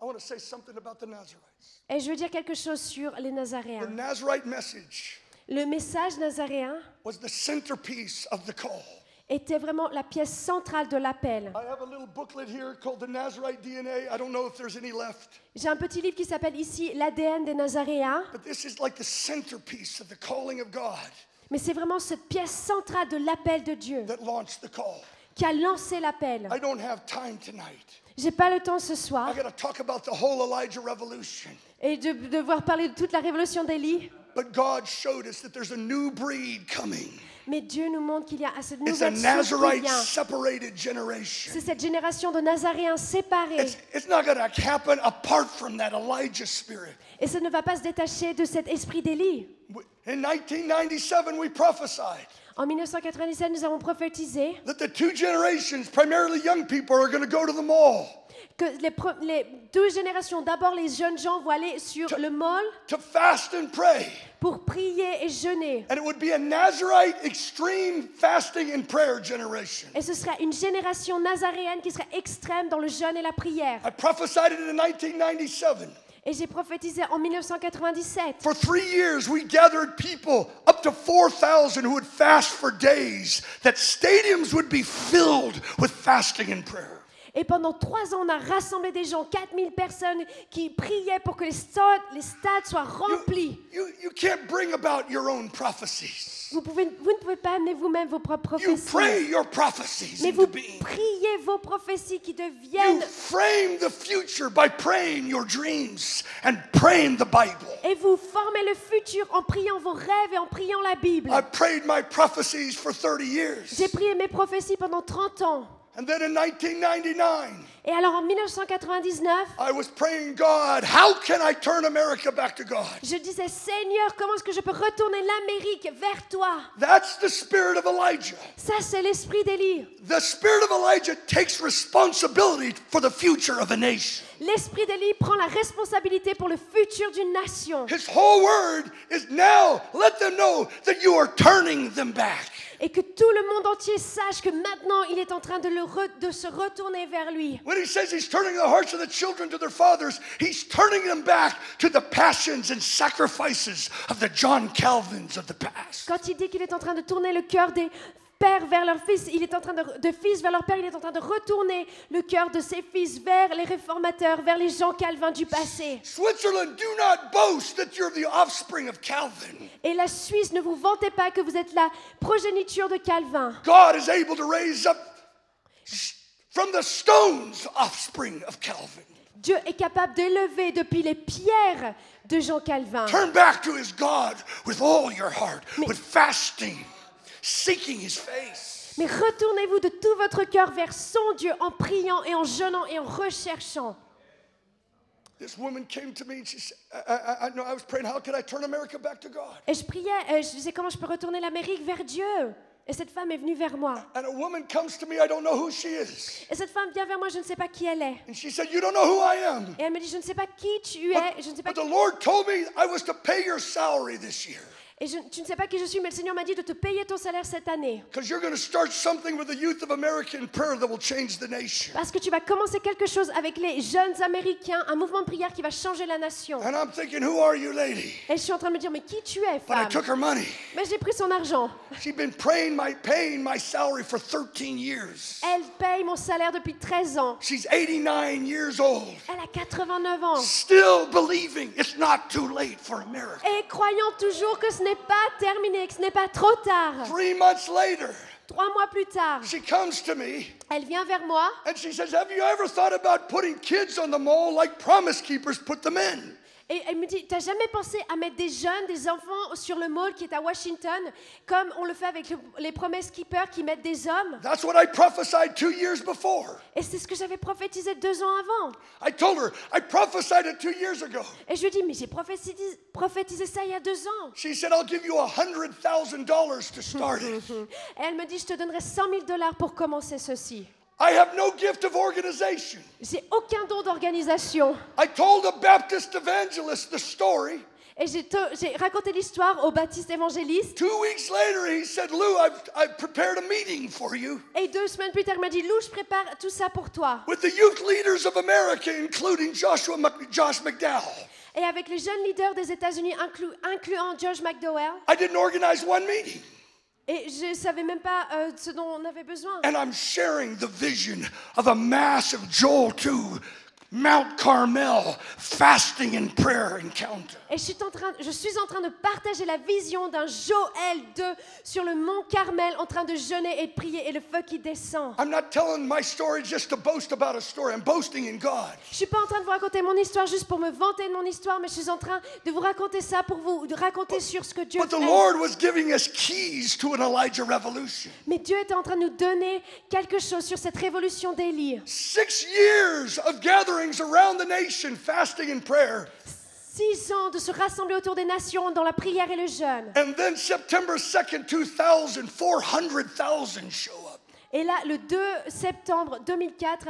I want to say something about the Nazarites. Et je veux dire quelque chose sur les The Nazaréens. Nazarite message Le message nazaréen was the centerpiece of the call. était vraiment la pièce centrale de l'appel. I have a little booklet here called the Nazarite DNA. I don't know if there's any left, J'ai un petit livre qui s'appelle ici l'ADN des Nazaréens, but this is like the centerpiece of the calling of God mais c'est vraiment cette pièce centrale de l'appel de Dieu that launched the call. qui a lancé l'appel. I don't have time tonight. J'ai pas le temps ce I soir got to talk about the whole Elijah revolution. et de devoir parler de toute la révolution d'Élie, But God showed us that there's a new breed coming. mais Dieu nous montre qu'il y a cette It's a nouvelle souche qui Nazarite vient. separated generation. C'est cette génération de Nazaréens séparés. It's not going to happen apart from that Elijah spirit. Et ça ne va pas se détacher de cet esprit d'Élie. In 1997, we prophesied En 1997, nous avons prophétisé that the two generations, primarily young people, are going to go to the mall que les deux générations, d'abord les jeunes gens vont aller sur le mall to fast and pray. pour prier et jeûner. And it would be a Nazarite extreme fasting and prayer generation. Et ce serait une génération nazaréenne qui serait extrême dans le jeûne et la prière. I prophesied it in 1997. Et j'ai prophétisé en 1997. For 3 years, we gathered people, up to 4,000, who would fast for days, that stadiums would be filled with fasting and prayer. Et pendant 3 ans, on a rassemblé des gens, 4000 personnes qui priaient pour que les stades soient remplis. You can't bring about your own prophecies. Vous ne pouvez pas amener vous-même vos propres You pray prophéties. your prophecies Mais into vous being. priez vos prophéties qui You deviennent. frame the future by praying your dreams and praying the Bible. Et vous formez le futur en priant vos rêves et en priant la Bible. I prayed my prophecies for 30 years. J'ai prié mes prophéties pendant 30 ans. And then in 1999, Et alors en 1999, I was praying, God, how can I turn America back to God? je disais, Seigneur, comment est-ce que je peux retourner l'Amérique vers toi? That's the spirit of Elijah. Ça, c'est l'esprit d'Élie. The spirit of Elijah takes responsibility for the future of a nation. L'esprit d'Élie prend la responsabilité pour le futur d'une nation. His whole word is now let them know that you are turning them back. Et que tout le monde entier sache que maintenant, il est en train de se retourner vers lui. When he says he's turning the hearts of the children to their fathers, he's turning them back to the passions and sacrifices of the John Calvins of the past. Quand il dit qu'il est en train de tourner le cœur des pères vers leurs fils, il est en train de fils vers leurs pères, il est en train de retourner le cœur de ses fils vers les réformateurs, vers les Jean Calvin du passé. Switzerland, do not boast that you're the offspring of Calvin. Et la Suisse, ne vous vantez pas que vous êtes la progéniture de Calvin. God is able to raise up from the stones offspring of Calvin. Dieu est capable d'élever depuis les pierres de Jean Calvin. Turn back to his God with all your heart, with fasting, seeking his face. Mais retournez-vous de tout votre cœur vers son Dieu en priant et en jeûnant et en recherchant. This woman came to me and she said, I was praying, how can I turn America back to God? Et je priais, je disais comment je peux retourner l'Amérique vers Dieu. Et cette femme est venue vers moi. And a woman comes to me, I don't know who she is. Et cette femme vient vers moi, je ne sais pas qui elle est. And she said, you don't know who I am. Et elle me dit, je ne sais pas qui tu es, je ne sais pas But the Lord told me I was to pay your salary this year. et tu ne sais pas qui je suis, mais le Seigneur m'a dit de te payer ton salaire cette année. Because you're going to start something with the youth of America in prayer that will change the nation. Parce que tu vas commencer quelque chose avec les jeunes Américains, un mouvement de prière qui va changer la nation. And I'm thinking, who are you, lady? Et je suis en train de me dire, mais qui tu es, But I femme? took her money. Mais j'ai pris son argent. She'd been paying my salary for 13 years. Elle paye mon salaire depuis 13 ans. She's 89 years old. Elle a 89 ans. Still believing it's not too late for America. Et croyant toujours que ce n'est pas terminé, que ce n'est pas trop tard. 3 months later, 3 mois plus tard, she comes to me elle vient vers moi and she says, have you ever thought about putting kids on the mall like Promise Keepers put them in? et elle me dit, t'as jamais pensé à mettre des jeunes, des enfants sur le mall qui est à Washington, comme on le fait avec les Promise Keepers qui mettent des hommes? That's what I prophesied 2 years before. Et c'est ce que j'avais prophétisé 2 ans avant. I told her, I prophesied it 2 years ago. Et je lui ai dit, mais j'ai prophétisé ça il y a 2 ans. She said, I'll give you $100,000 to start it. Et elle me dit, je te donnerai $100,000 pour commencer ceci. I have no gift of organization. J'ai aucun don d'organisation. I told a Baptist evangelist the story. Et j'ai raconté l'histoire au baptiste évangéliste. 2 weeks later, he said, Lou, I've prepared a meeting for you Et 2 semaines plus tard, il m'a dit, Lou, je prépare tout ça pour toi. with the youth leaders of America, including Josh McDowell. Et avec les jeunes leaders des États-Unis, incluant Josh McDowell. I didn't organize one meeting. Et je ne savais même pas ce dont on avait besoin. And I'm sharing the vision of a massive Joel 2, Mount Carmel, fasting and prayer encounter. Et je suis en train de partager la vision d'un Joël 2 sur le mont Carmel, en train de jeûner et de prier, et le feu qui descend. I'm not telling my story just to boast about a story. I'm boasting in God. Je suis pas en train de vous raconter mon histoire juste pour me vanter de mon histoire, mais je suis en train de vous raconter ça pour vous raconter sur ce que Dieu But the fait. Lord was giving us keys to an Elijah revolution. Mais Dieu était en train de nous donner quelque chose sur cette révolution d'Élie. 6 years of gatherings around the nation, fasting and prayer. 6 ans de se rassembler autour des nations dans la prière et le jeûne. And then September 2nd, 2000, 400,000 show up. Et là, le 2 septembre 2004,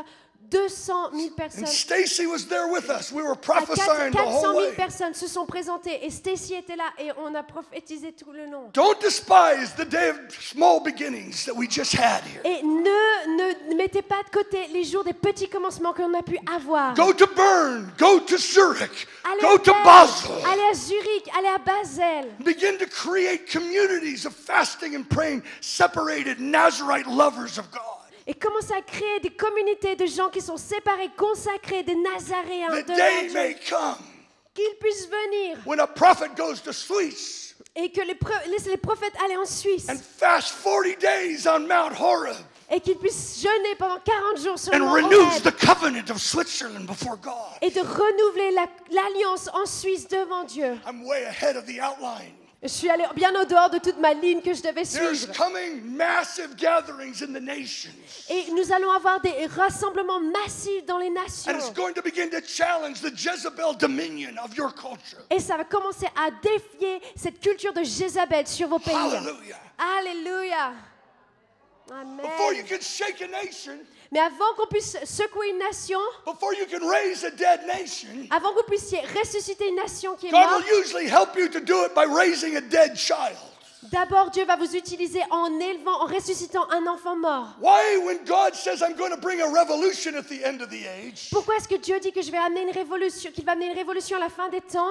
200 000 And personnes, Stacy was there with us. We were à prophesying the 400 whole 000 way. personnes se sont présentées et Stacy était là et on a prophétisé tout le long. Don't despise the day of small beginnings that we just had here. Et ne mettez pas de côté les jours des petits commencements qu'on a pu avoir. Go to Bern, go to Zurich, Allez go à to Berne, Basel. allez à Zurich, allez à Basel. Begin to create communities of fasting and praying, separated Nazarite lovers of God. Et commencez à créer des communautés de gens qui sont séparés, consacrés, des Nazaréens The de day leur Dieu, may come qu'ils puissent venir when a prophet goes to Swiss et que laissez les prophètes aller en Suisse and fast 40 days on Mount Horeb et qu'ils puissent jeûner pendant 40 jours sur le and mont renews Horeb the covenant of Switzerland before God. et de renouveler l'alliance en Suisse devant Dieu. I'm way ahead of the outline. Je suis allée bien au dehors de toute ma ligne que je devais There's suivre. coming massive gatherings in the nations. Et nous allons avoir des rassemblements massifs dans les nations. And it's going to begin to challenge the Jezebel dominion of your culture. Et ça va commencer à défier cette culture de Jézabel sur vos pays. Hallelujah. Alléluia. Before you Amen. can shake a nation, Mais avant qu'on puisse secouer une nation, before you can raise a dead nation, avant que vous puissiez ressusciter une nation qui est God morte, will usually help you to do it by raising a dead child. d'abord Dieu va vous utiliser en élevant, en ressuscitant un enfant mort. Why, when God says, I'm going to bring a revolution at the end of the age, Pourquoi est-ce que Dieu dit que je vais amener une révolution, qu'il va amener une révolution à la fin des temps?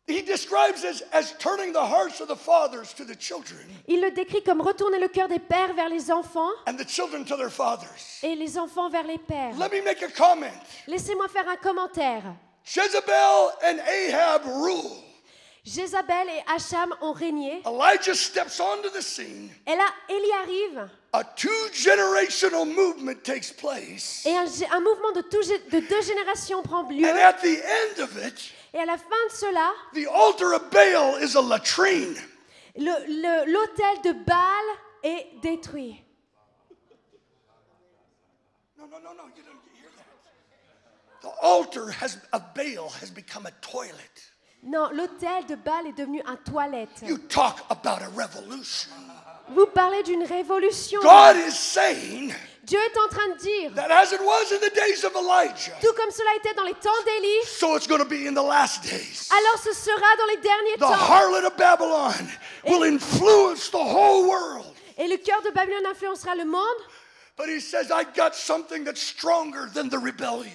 He describes it as turning the hearts of the fathers to the children Il le décrit comme retourner le cœur des pères vers les enfants and the children to their fathers. et les enfants vers les pères. Let me make a comment. Laissez-moi faire un commentaire. Jezebel and Ahab rule. Jézabel et Acham ont régné. Elijah steps onto the scene. Et là, Élie arrive A 2-generational movement takes place. et un mouvement de 2 générations prend lieu. And at the end of it, Et à la fin de cela, the altar of Baal is a latrine. l'autel de Baal est détruit. No, you don't hear that. The altar of Baal has become a toilet. Non, l'autel de Baal est devenu un toilette. You talk about a revolution. Vous parlez d'une révolution. God is saying Dieu est en train de dire, that as it was in the days of Elijah, tout comme cela était dans les temps d'Élie, so it's going to be in the last days. alors ce sera dans les derniers The temps. harlot of Babylon will influence the whole world. Et le cœur de Babylone influencera le monde. But he says, I got something that's stronger than the rebellion.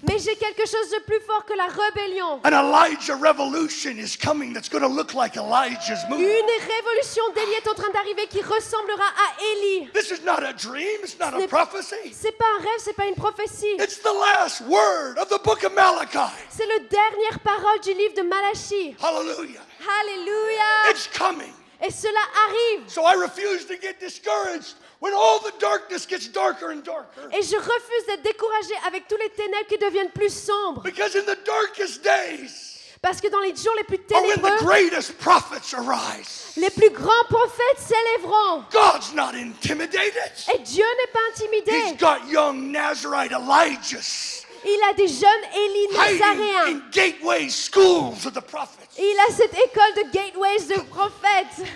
Mais j'ai quelque chose de plus fort que la rébellion. An Elijah revolution is coming that's going to look like Elijah's move. Une révolution d'Élie est en train d'arriver qui ressemblera à Élie. This is not a dream, it's not a n'est- prophecy. C'est pas un rêve, c'est pas une prophétie. It's the last word of the book of Malachi. C'est la dernière parole du livre de Malachie. Hallelujah. Alléluia. It's coming. Et Et cela arrive. So I refuse to get discouraged when all the darkness gets darker and darker. Et je refuse d'être découragée avec tous les ténèbres qui deviennent plus sombres. Because in the darkest days Parce que dans les jours les plus are when the ténébreux, greatest prophets arise. les plus grands prophètes s'élèveront. God's not intimidated. Et Dieu n'est pas He's intimidé. got young Nazarite Elijahs Il a des jeunes Élie hiding nazaréens. in gateway schools of the prophets. Il a cette école de gateways de prophètes.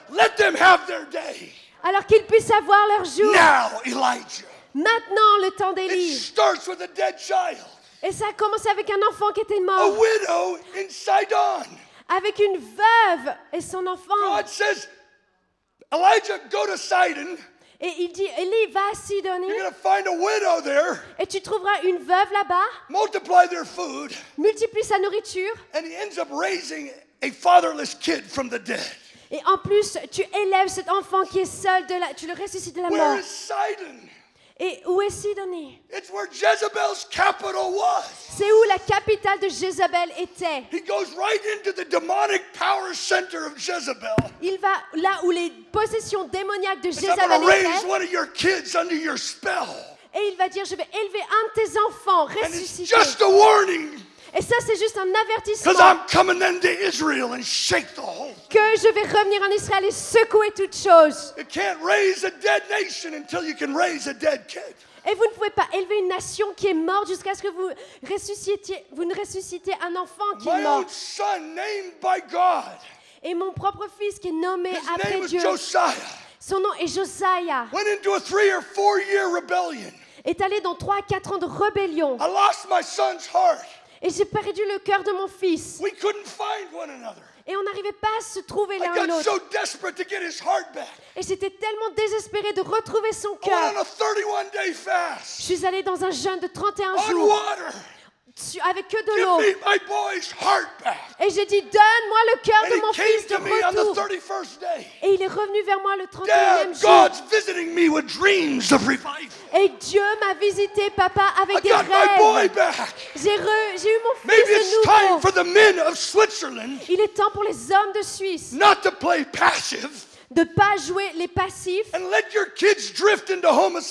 Let them have their day. Alors qu'ils puissent avoir leur jour. Now, Elijah. Maintenant, le temps It d'Élie. starts with a dead child. Et ça a commencé avec un enfant qui était A mort. widow in Sidon. Avec une veuve et son enfant. God says, Elijah, go to Sidon. Et il dit, Élie, va à Sidonie. You're going to find a widow there. Et tu trouveras une veuve là-bas. Multiply their food. Multiplie sa nourriture. And he ends up raising a fatherless kid from the dead. Et en plus, tu élèves cet enfant qui est seul, tu le ressuscites de la Where mort. is Sidon? Et où est Sidonie? It's where Jezebel's capital was. C'est où la capitale de Jézabel était. He goes right into the demonic power center of Jezebel. Il va là où les possessions démoniaques de He says, I'm Jézabel going to raise étaient. one of your kids under your spell. Et il va dire, je vais élever un de tes enfants And it's ressuscité. just a warning. Et ça, c'est juste un Because avertissement I'm coming then to Israel and shake the whole. que je vais revenir en Israël et secouer toutes choses. You can't raise a dead nation until you can raise a dead kid. Et vous ne pouvez pas élever une nation qui est morte jusqu'à ce que vous ne ressuscitez un enfant qui est My mort. own son, named by God. Et mon propre fils qui est nommé His après name was Dieu, Josiah. son nom est Josiah, Went into a 3 or 4 year rebellion. est allé dans 3 à 4 ans de rébellion. I lost my son's heart. Et j'ai perdu le cœur de mon fils. We couldn't find one another. Et on n'arrivait pas à se trouver I l'un et got l'autre. so desperate to get his heart back. Et j'étais tellement désespérée de retrouver son I went on cœur. a 31-day Je fast suis allée dans un jeûne de 31 on jours water. avec que de Give l'eau. me my boy's heart back. Et j'ai dit, donne-moi le cœur de And mon he fils came de to me on the retour. 31st day. Et il est revenu vers moi le Dad, 31e jour. God's visiting me with dreams of revival. Et Dieu m'a visité, papa, I avec des got my boy rêves. back. J'ai eu mon Maybe fils it's de time nouveau. for the men of Switzerland Il est temps pour les hommes de Suisse not to play passive de ne pas jouer les passifs and let your kids drift into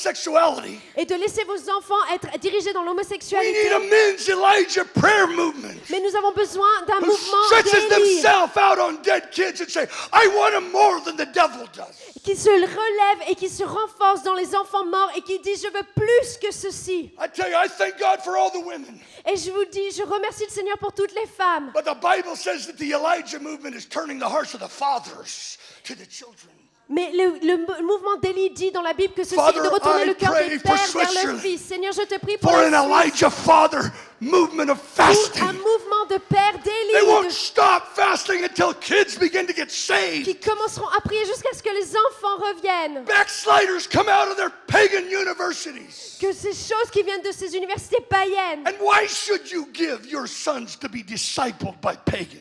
homosexuality. et de laisser vos enfants être dirigés dans We need a l'homosexualité. men's Elijah prayer movement Mais nous avons besoin d'un who mouvement stretches d'Élie themselves out on dead kids and say, I want them more than the devil does. qui se relève et qui se renforce dans les enfants morts et qui dit, je veux plus que ceci. I tell you, I thank God for all the women. Et je vous dis, je remercie le Seigneur pour toutes les femmes. But the Bible says that the Elijah movement is turning the hearts of the fathers to the children. Mais le mouvement d'Élie dit dans la Bible que ceci Father, est de retourner I le cœur pray des for pères vers Switzerland. leurs fils. Seigneur, je te prie pour For les an Suisses, Elijah father movement of pour un fasting. mouvement de pères They d'Élie won't stop fasting until kids begin to get qui saved. commenceront à prier jusqu'à ce que les enfants reviennent. Backsliders come out of their pagan universities. Que ces choses qui viennent de ces universités païennes, And why should you give your sons to be discipled by pagans?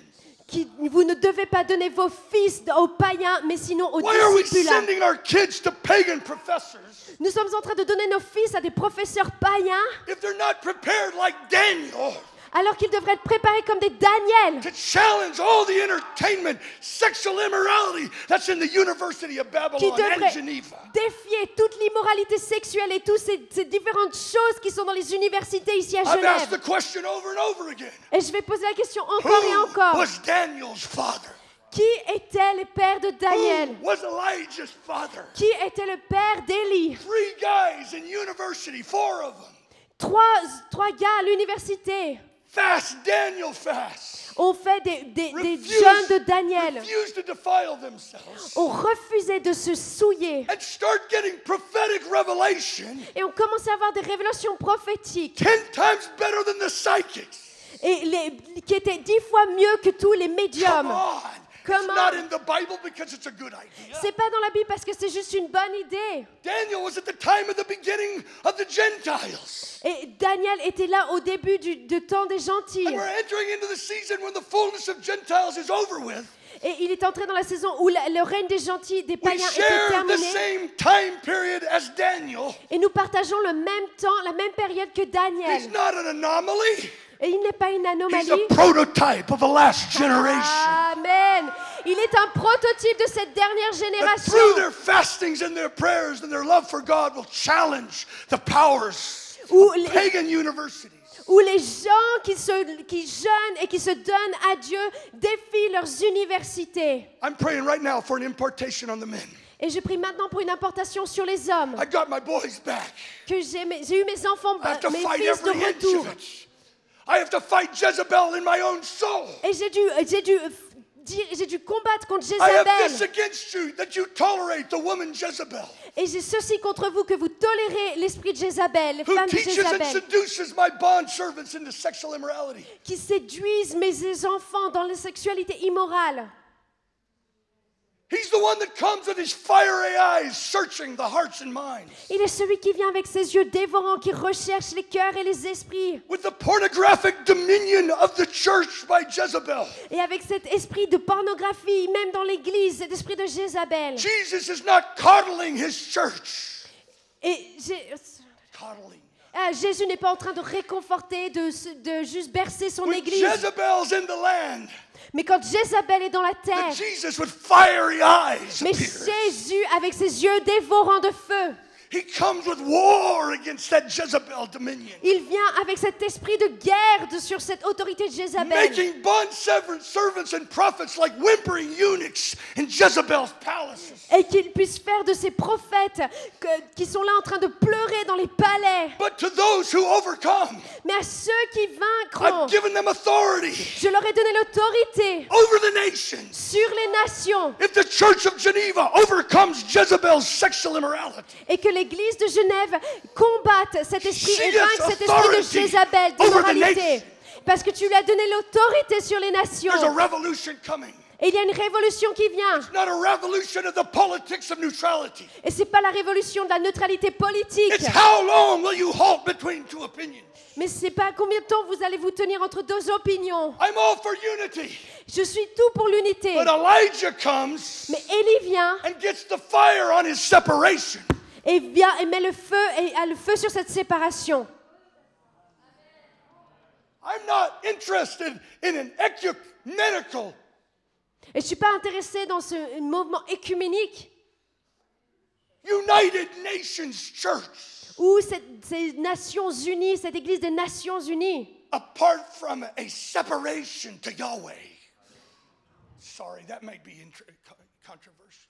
vous ne devez pas donner vos fils aux païens, mais sinon aux Why are we disciples. sending our kids to pagan professors Nous sommes en train de donner nos fils à des professeurs païens, if they're not prepared like Daniel alors qu'ils devraient être préparés comme des Daniel, to challenge all the entertainment, sexual immorality that's in the University of qui Babylon and devraient Geneva? défier toute l'immoralité sexuelle et toutes ces différentes choses qui sont dans les universités ici à I've asked Genève. the question over and over again. Et je vais poser la question encore et Who encore. was Daniel's father? Qui étaient les pères de Daniel? Who was Elijah's father? Qui était le père d'Élie? 3 guys in university, 4 of them. Trois gars à l'université Fast Daniel fast. ont fait des Refused- jeûnes de Daniel, refused to defile themselves. ont refusé de se souiller And start getting prophetic revelation et ont commencé à avoir des révélations prophétiques 10 times better than the psychics. et qui étaient 10 fois mieux que tous les Come médiums. on. Come It's not on. in the Bible because it's a good idea. C'est pas dans la Bible parce que c'est juste une bonne idée. Daniel was at the time of the beginning of the Gentiles. Et Daniel était là au début du temps des gentils. And we're entering into the season when the fullness of Gentiles is over with. Et il est entré dans la saison où le règne des gentils, des We païens était share the terminé. same time period as Daniel. Et nous partageons le même temps, la même période que He's Daniel. not an anomaly. Et il n'est pas une He's anomalie. a prototype of the last generation. Amen. Il est un prototype de cette dernière That génération. through their fastings and their prayers and their love for God will challenge the powers Où of les, pagan universities. où les gens qui jeûnent et qui se donnent à Dieu défient leurs universités. I'm praying right now for an impartation on the men. Et je prie maintenant pour une importation sur les hommes. I got my boys back. Que j'ai eu mes enfants, I have to mes fight fils de every inch retour. of it. I have to fight Jezebel in my own soul. Et j'ai dû combattre contre I have this Jézabel. against you, that you tolerate the woman Jezebel, Et j'ai ceci contre vous, que vous tolérez l'esprit de Jézabel, les who femmes de teaches and Jézabel, seduces my bondservants into sexual immorality. qui séduisent mes enfants dans la sexualité immorale. He's the one that comes with his fiery eyes, searching the hearts and minds. Il est celui qui vient avec ses yeux dévorants, qui recherche les cœurs et les esprits. With the pornographic dominion of the church by Jezebel. Et avec cet esprit de pornographie, même dans l'église, cet esprit de Jézabel. Jesus is not coddling his church. Et Coddling. Jésus n'est pas en train de réconforter, de juste bercer son When église. Jezebel's in the land, Mais quand Jézabel est dans la terre, that Jesus with fiery eyes mais appears. Jésus, avec ses yeux dévorants de feu, He comes with war against that Jezebel dominion. il vient avec cet esprit de guerre sur cette autorité de Jézabel. Making bond servants and prophets like whimpering eunuchs in Jezebel's palaces. Et qu'il puisse faire de ces prophètes qui sont là en train de pleurer dans les palais. But to those who overcome, Mais à ceux qui vaincront, I've given them authority je leur ai donné l'autorité over the nations. sur les nations. If the Church of Geneva overcomes Jezebel's sexual immorality, Et que l'église de Genève combatte cet esprit She et has vainque cet esprit de authority Jézabel, over the d'immoralité. nation. Parce que tu lui as donné l'autorité sur les nations. there's a revolution coming. Et il y a une révolution qui vient. Not a revolution of the politics of neutrality. Et c'est pas la révolution de la neutralité politique. It's how long will you halt between two opinions? Mais c'est pas combien de temps vous allez vous tenir entre deux opinions. I'm all for unity. Je suis tout pour l'unité. But Elijah comes Mais Élie vient and gets the fire on his separation. et vient et met le feu et a le feu sur cette séparation. I'm not interested in an ecumenical. Et je suis pas intéressée dans ce mouvement écuménique United Nations Church où ces Nations Unies, cette Église des Nations Unies, apart from a separation to Yahweh. Sorry, that might be controversial.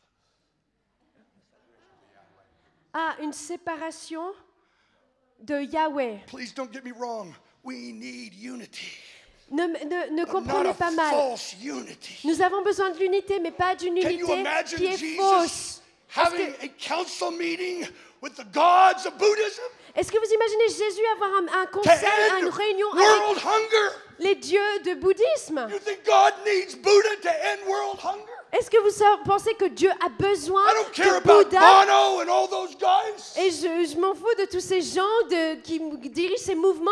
a une séparation de Yahweh. Please don't get me wrong. We need unity. Ne But comprenez not a pas mal. false unity. Nous avons besoin de l'unité, mais pas d'une Can unité you imagine qui est Jesus fausse. having a council meeting with the gods of Buddhism Est-ce que vous imaginez Jésus avoir un to conseil, end une réunion world avec hunger? les dieux de bouddhisme? You think God needs Buddha to end world hunger? Est-ce que vous pensez que Dieu a besoin I don't care de about Bouddha? Bono and all those guys. Et je m'en fous de tous ces gens qui dirigent ces mouvements.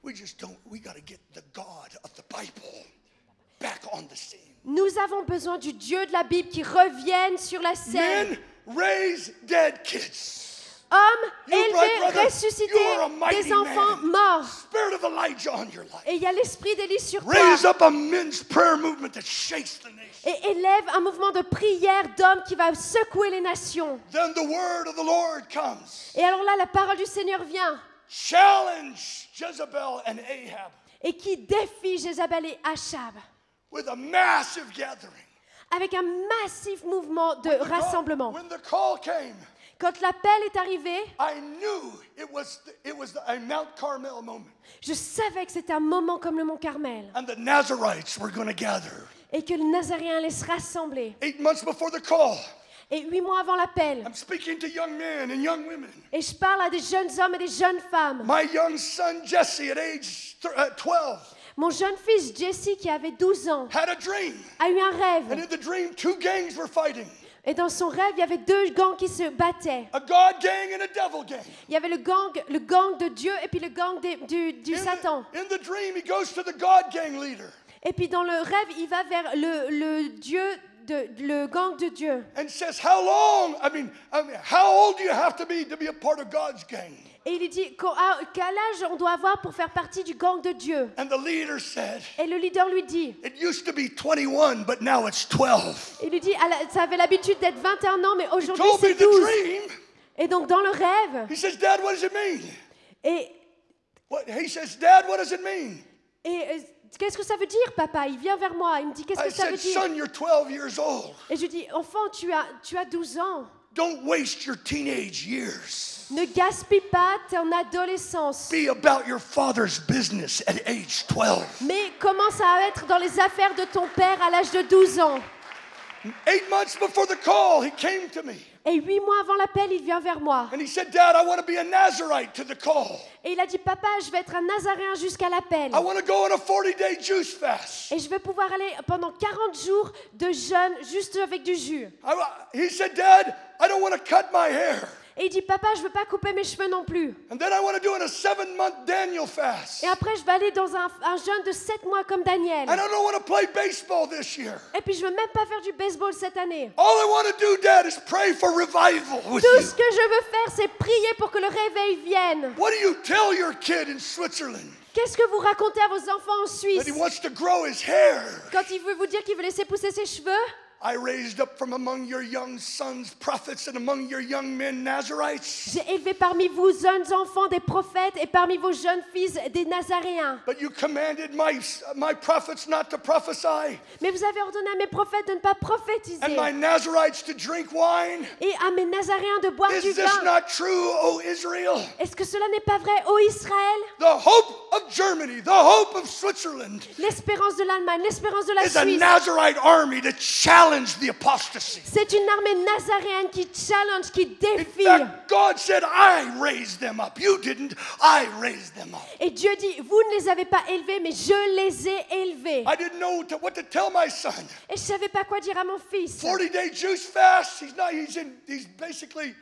We got to get the God of the Bible back on the scene. Nous avons besoin du Dieu de la Bible qui revienne sur la scène. Men raise dead kids. Hommes, You, élevés, brother, ressuscités, you are a mighty des enfants man. morts. Spirit of Elijah on your life. Et il y a l'esprit d'Élie sur Raise toi. up a men's prayer movement that shakes the nation. Et élève un mouvement de prière d'hommes qui va secouer les nations. Then the word of the Lord comes. Et alors là, la parole du Seigneur vient Challenge Jezebel and Ahab et qui défie Jézabel et Achab with a massive gathering. avec un massif mouvement de rassemblement. When the call came, Quand l'appel est arrivé, I knew it was a Mount Carmel moment. je savais que c'était un moment comme le Mont Carmel And the Nazarites were going to gather. et que les Nazaréens allaient se rassembler. 8 months before the call, Et 8 mois avant l'appel, I'm speaking to young men and young women. et je parle à des jeunes hommes et des jeunes femmes. My young son Jesse at age 12 Mon jeune fils Jesse, qui avait 12 ans, had a dream. a eu un And rêve. in the dream, 2 gangs were fighting. Et dans son rêve, il y avait 2 gangs qui se battaient. A God gang and a devil gang. Il y avait le gang de Dieu et puis le gang du Satan. In the dream, he goes to the God gang leader. Et puis dans le rêve, il va vers le Dieu le gang de Dieu. and says, how old do you have to be a part of God's gang? Et il lui dit quel âge on doit avoir pour faire partie du gang de Dieu. And the leader said, Et le leader lui dit, it used to be 21, but now it's 12. il lui dit, ça avait l'habitude d'être 21 ans, mais He aujourd'hui told me c'est the 12. dream. Et donc dans le rêve, He says, Dad, what does it mean? et He says, Dad, what does it mean? qu'est-ce que ça veut dire, papa? Il vient vers moi, il me dit, qu'est-ce I que ça said, veut dire? son, you're 12 years old. Et je lui dis, enfant, tu as 12 ans. Don't waste your teenage years. Ne gaspille pas ton adolescence. Be about your father's business at age 12. Mais commence à être dans les affaires de ton père à l'âge de 12 ans. 8 months before the call, he came to me. Et 8 mois avant l'appel, il vient vers moi. And he said, Dad, I want to be a Nazarite to the call. Et il a dit, papa, je vais être un Nazaréen jusqu'à l'appel. I want to go on a 40-day juice fast. Et je vais pouvoir aller pendant 40 jours de jeûne juste avec du jus. He said, Dad, I don't want to cut my hair. Et il dit, papa, je ne veux pas couper mes cheveux non plus. And then I want to do a 7-month Daniel fast. Et après, je vais aller dans un jeûne de 7 mois comme Daniel. And I don't want to play baseball this year. Et puis, je ne veux même pas faire du baseball cette année. All I want to do, Dad, is pray for revival with Tout you. ce que je veux faire, c'est prier pour que le réveil vienne. What do you tell your kid in Switzerland? Qu'est-ce que vous racontez à vos enfants en That Suisse he wants to grow his hair. quand il veut vous dire qu'il veut laisser pousser ses cheveux? I raised up from among your young sons prophets and among your young men Nazarites. J'ai élevé parmi vous jeunes enfants des prophètes et parmi vos jeunes fils des Nazaréens. But you commanded my prophets not to prophesy, Mais vous avez ordonné à mes prophètes de ne pas prophétiser and my Nazarites to drink wine. et à mes Nazaréens de boire du Is this vin. not true, O Israel? Est-ce que cela n'est pas vrai, ô Israël? The hope of Germany, the hope of Switzerland L'espérance de l'Allemagne, l'espérance de la is a Suisse. Nazarite army to challenge the apostasy. C'est une armée nazaréenne qui challenge, qui In défie. fact, God said, I raised them up. You didn't, I raised them up. Et Dieu dit, vous ne les avez pas élevés, mais je les ai élevés. I didn't know what to tell my son. Et je savais pas quoi dire à mon fils. 40-day juice fast. He's basically,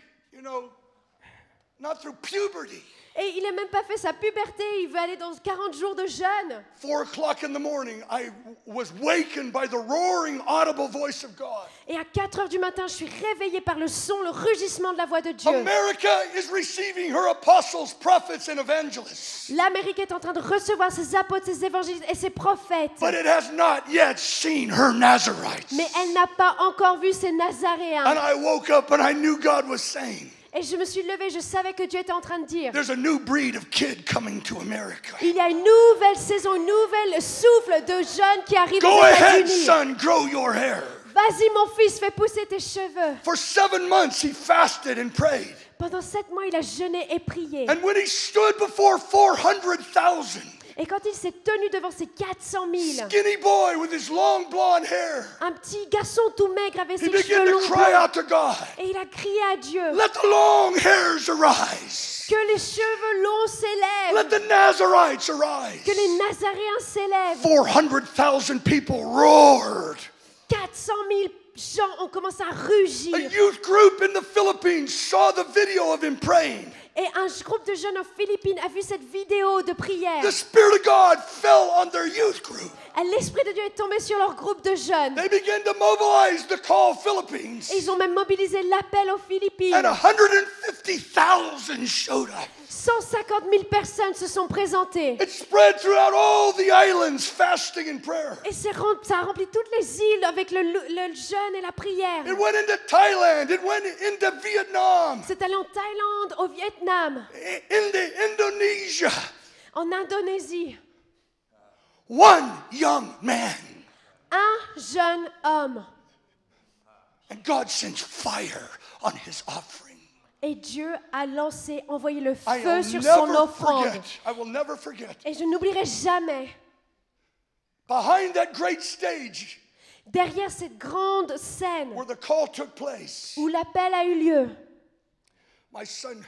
not through puberty. Et il n'a même pas fait sa puberté, il veut aller dans 40 jours de jeûne. 4 o'clock in the morning, I was wakened by the roaring, audible voice of God. Et à 4 heures du matin, je suis réveillée par le son, le rugissement de la voix de Dieu. America is receiving her apostles, prophets, and evangelists. L'Amérique est en train de recevoir ses apôtres, ses évangélistes et ses prophètes. But it has not yet seen her Nazarites. Mais elle n'a pas encore vu ses Nazaréens. And I woke up and I knew God was saying, Et je me suis levée, je savais que Dieu était en train de dire, there's a new breed of kid coming to America. il y a une nouvelle saison, un nouvel souffle de jeunes qui arrive Go aux ahead, États-Unis. son, grow your hair. Vas-y mon fils, fais pousser tes cheveux. For 7 months, he fasted and prayed. Pendant 7 mois, il a jeûné et prié. And when he stood before 400,000, Et quand il s'est tenu devant ces 400 000, skinny boy with his long blonde hair, un petit garçon tout maigre avec he ses began cheveux to longs cry blancs, out to God, et il a crié à Dieu, let the long hairs arise. que les cheveux longs s'élèvent, Let the Nazarites que arise. les Nazaréens s'élèvent. 400,000 people roared. 400 000 gens ont commencé à A rugir. youth group in the Philippines saw the video of him praying. Et un groupe de jeunes aux Philippines a vu cette vidéo de prière. The Spirit of God fell on their youth group. Et l'Esprit de Dieu est tombé sur leur groupe de jeunes. They began to mobilize the Call Philippines. Et ils ont même mobilisé l'appel aux Philippines. And 150,000 showed up. 150 000 personnes se sont présentées. It spread throughout all the islands, fasting and prayer. Et ça a rempli toutes les îles avec le jeûne et la prière. It went into Thailand. It went into Vietnam, C'est allé en Thaïlande, au Vietnam, into Indonesia. en Indonésie. One young man. Un jeune homme. And God sends fire on his offering. Et Dieu a envoyé le I feu will sur son never offrande. forget. I will never forget. Et je n'oublierai jamais, Behind that great stage derrière cette grande scène where the call took place, où l'appel a eu lieu, my son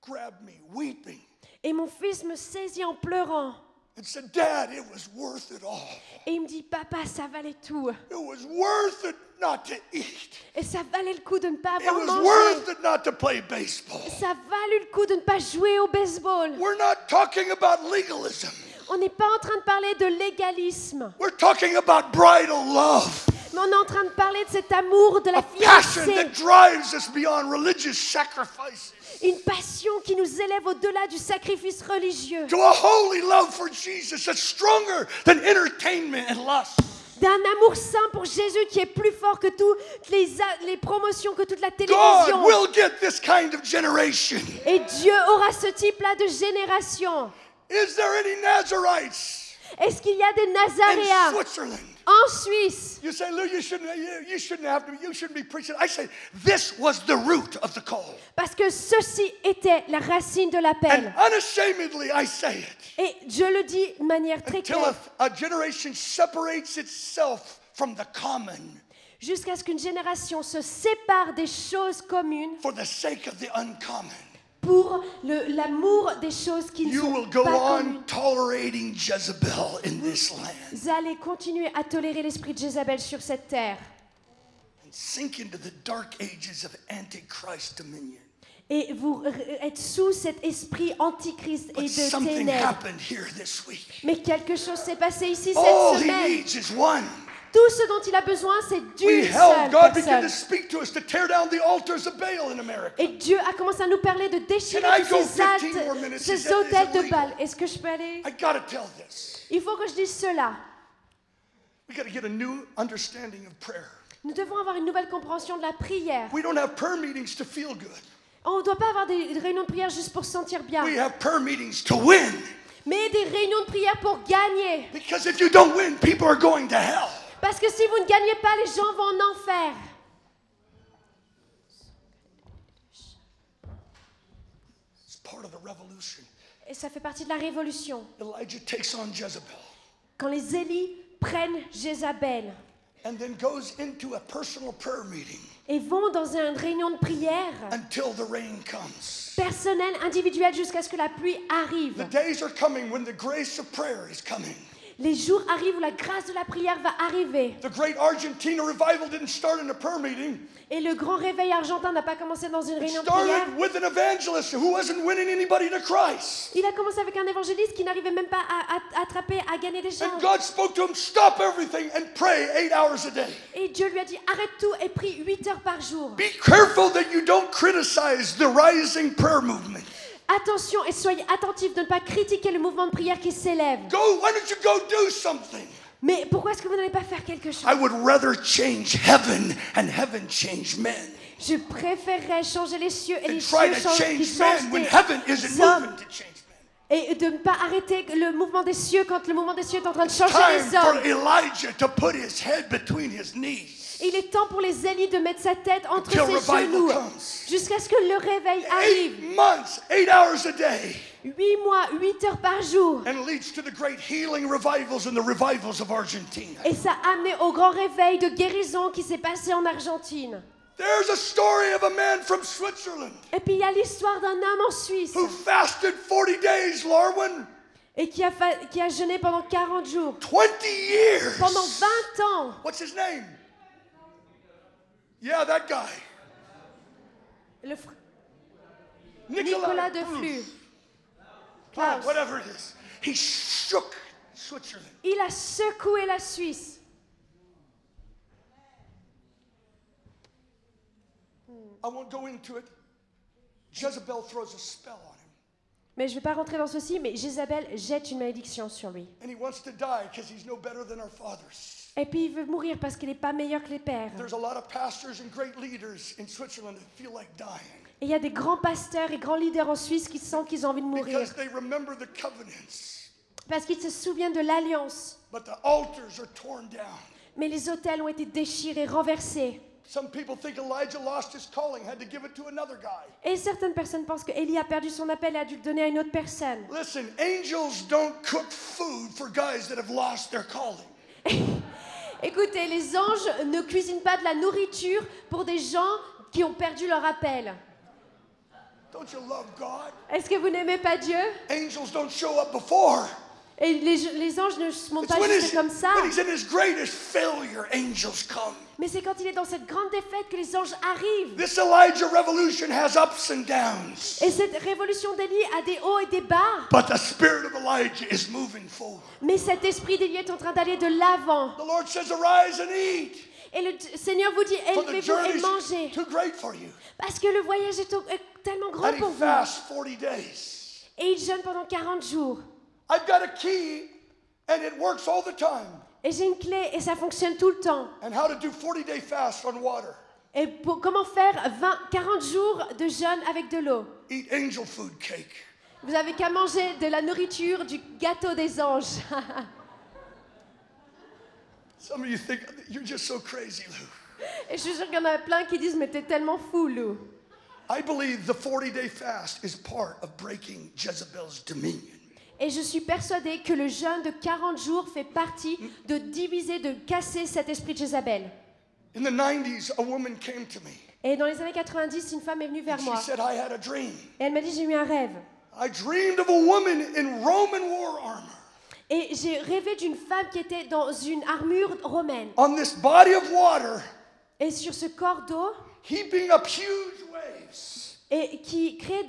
grabbed me, weeping, et mon fils me saisit en pleurant. and said, Dad, it was worth it all. Et il me dit, papa, ça valait tout. It was worth it not to eat. Et ça valait le coup de ne pas It avoir was mangé. worth it not to play baseball. Ça valait le coup de ne pas jouer au baseball. We're not talking about legalism. On n'est pas en train de parler de légalisme, We're talking about bridal love. Mais on est en train de parler de cet amour de la A passion fiancée. that drives us beyond religious sacrifices Une passion qui nous élève au-delà du sacrifice religieux. to a holy love for Jesus that's stronger than entertainment and lust. D'un amour saint pour Jésus qui est plus fort que toutes les promotions, que toute la God télévision. will get this kind of generation. Et Dieu aura ce type-là de génération. Is there any Nazarites Est-ce qu'il y a des in Nazaréens Switzerland? en Suisse? You say, Lou, you shouldn't be preaching. I say, this was the root of the call. Parce que ceci était la racine de And l'appel. unashamedly, I say it. Et je le dis de manière très Until claire. a generation separates itself from the common Jusqu'à ce qu'une génération se sépare des choses communes for the sake of the uncommon. pour l'amour des choses qui ne You sont will go pas on communes. tolerating Jezebel in this land Vous allez continuer à tolérer l'esprit de Jézabel sur cette terre. and sink into the dark ages of Antichrist dominion. Et vous êtes sous cet esprit antichrist et But de something ténèbres. happened here this week. Mais quelque chose s'est passé ici All cette he semaine. needs is one. Tout ce dont il a besoin, c'est We d'une held seule God began to personne. speak to us to tear down the altars of Baal in America. Et Dieu a commencé à nous parler de déchirer Can I tous go ces 15 more minutes? Is ces that- is hôtels it de legal? Baal. Est-ce que je peux aller? I gotta tell this. Il faut que je dise cela. We gotta get a new understanding of prayer. Nous devons avoir une nouvelle compréhension de la prière. We don't have prayer meetings to feel good. On ne doit pas avoir des réunions de prière juste pour se sentir bien, We have prayer meetings to win. mais des réunions de prière pour gagner. Because if you don't win, people are going to hell. Parce que si vous ne gagnez pas, les gens vont en enfer. It's part of the revolution. Et ça fait partie de la révolution. Elijah takes on Jezebel Quand les Élis prennent Jézabel and then goes into a personal prayer meeting et vont dans une réunion de prière until the rain comes. personnelle, individuelle, jusqu'à ce que la pluie The arrive. days are coming when the grace of prayer is coming. Les jours arrivent où la grâce de la prière va arriver. The great Argentina revival didn't start in a prayer meeting. Et le grand réveil argentin n'a pas commencé dans une It réunion de prière. started with an evangelist who wasn't winning anybody to Christ. Il a commencé avec un évangéliste qui n'arrivait même pas à attraper, à gagner des gens. And God spoke to him, stop everything and pray 8 hours a day. Et Dieu lui a dit, arrête tout et prie 8 heures par jour. Be careful that you don't criticize the rising prayer movement. Attention et soyez attentifs de ne pas critiquer le mouvement de prière qui s'élève. Why don't you go do something? Mais pourquoi est-ce que vous n'allez pas faire quelque chose? I would rather change heaven and heaven change men Je préférerais changer les cieux et than les try cieux to qui change changent men when des heaven isn't hommes. moving to change men. Et de ne pas arrêter le mouvement des cieux quand le mouvement des cieux est en train de changer Time les for hommes. Elijah to put his head between his knees. Il est temps pour les Élis de mettre sa tête entre Until ses revival genoux comes. jusqu'à ce que le réveil arrive. 8 months, 8 hours a day. 8 mois, 8 heures par jour. And it leads to the great healing revivals and the revivals of Argentina. Et ça a amené au grand réveil de guérison qui s'est passé en Argentine. There's a story of a man from Switzerland Et puis il y a l'histoire d'un homme en Suisse who fasted 40 days, Larwin. et qui a jeûné pendant 40 jours. 20 years. Pendant 20 ans. What's his name? Yeah, that guy. Le Nicolas Nicolas de Flux. Ah, Klaus. whatever it is. He shook Switzerland. Il a secoué la Suisse. I won't go into it. Jezebel throws a spell on him. Mais je ne vais pas rentrer dans ceci, mais Jézabel jette une malédiction sur lui. And he wants to die because he's no better than our fathers. Et puis il veut mourir parce qu'il n'est pas meilleur que les pères. There's a lot of pastors and great leaders in Switzerland that feel like dying Et il y a des grands pasteurs et grands leaders en Suisse qui sentent qu'ils ont envie de mourir. because they remember the covenants. Parce qu'ils se souviennent de l'alliance. But the altars are torn down. Mais les autels ont été déchirés, renversés. Some people think Elijah lost his calling, had to give it to another guy. Et certaines personnes pensent qu'Élie a perdu son appel et a dû le donner à une autre personne. Listen, angels don't cook food for guys that have lost their calling. Écoutez, les anges ne cuisinent pas de la nourriture pour des gens qui ont perdu leur appel. Don't you love God? Est-ce que vous n'aimez pas Dieu? Angels don't show up before. Et les anges ne se montent It's pas when juste comme ça. he's in his greatest failure, angels come. Mais c'est quand il est dans cette grande défaite que les anges arrivent. This Elijah revolution has ups and downs. Et cette révolution d'Élie a des hauts et des bas. But the spirit of Elijah is moving forward. Mais cet esprit d'Élie est en train d'aller de l'avant. The Lord says, arise and eat. Et le Seigneur vous dit, For the élevez-vous et journey's mangez. too great for you. Parce que le voyage est tellement grand And he pour vous. fasts 40 days. Et il jeûne pendant 40 jours. I've got a key and it works all the time. Et j'ai une clé et ça fonctionne tout le temps. And how to do 40-day fast on water. Et comment faire 40 jours de jeûne avec de l'eau? Eat angel food cake. Vous avez qu'à manger de la nourriture, du gâteau des anges. Some of you think you're just so crazy, Lou. Et je suis sûre qu'il y en a plein qui disent, mais t'es tellement fou, Lou. I believe the 40-day fast is part of breaking Jezebel's dominion. Et je suis persuadée que le jeûne de 40 jours fait partie de diviser, de casser cet esprit de Jézabel. In the 90s, a woman came to me. Et dans les années 90, une femme est venue vers She moi. said, I had a dream. Et elle m'a dit, j'ai eu un rêve. I dreamed of a woman in Roman war armor. Et j'ai rêvé d'une femme qui était dans une armure romaine. On this body of water, Et sur ce corps d'eau, heaping up huge waves. et qui créait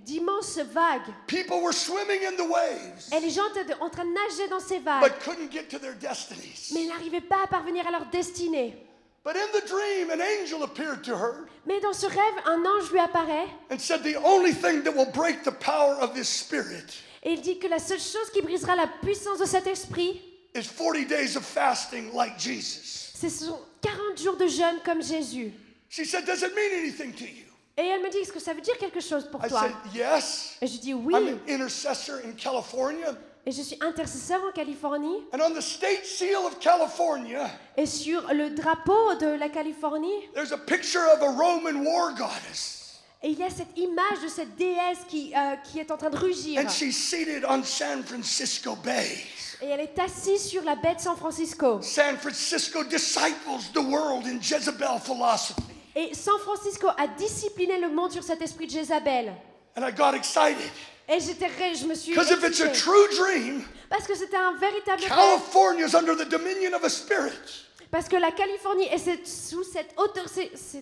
d'immenses vagues. People were swimming in the waves, Et les gens étaient en train de nager dans ces vagues. but couldn't get to their destinies. Mais ils n'arrivaient pas à parvenir à leur destinée. But in the dream, an angel appeared to her Mais dans ce rêve, un ange lui apparaît and said, the only thing that will break the power of this spirit et il dit que la seule chose qui brisera la puissance de cet esprit, is 40 days of fasting like Jesus. ce sont 40 jours de jeûne comme Jésus. She said, does it mean anything to you? Et elle me dit, est-ce que ça veut dire quelque chose pour I toi? said, yes. Et je dis I'm oui. an intercessor in California. Et je suis intercesseur en Californie. And on the state seal of California, Et sur le drapeau de la Californie, there's a picture of a Roman war goddess. et il y a cette image de cette déesse qui est en train de rugir. And she's seated on San Francisco Bay. Et elle est assise sur la baie de San Francisco. San Francisco disciples the world in Jezebel philosophy. Et San Francisco a discipliné le monde sur cet esprit de Jézabel. And I got excited. Et je me suis Because if it's a excitée. true dream, Parce que c'était un véritable rêve. California's under the dominion of a spirit. Parce que la Californie est sous cette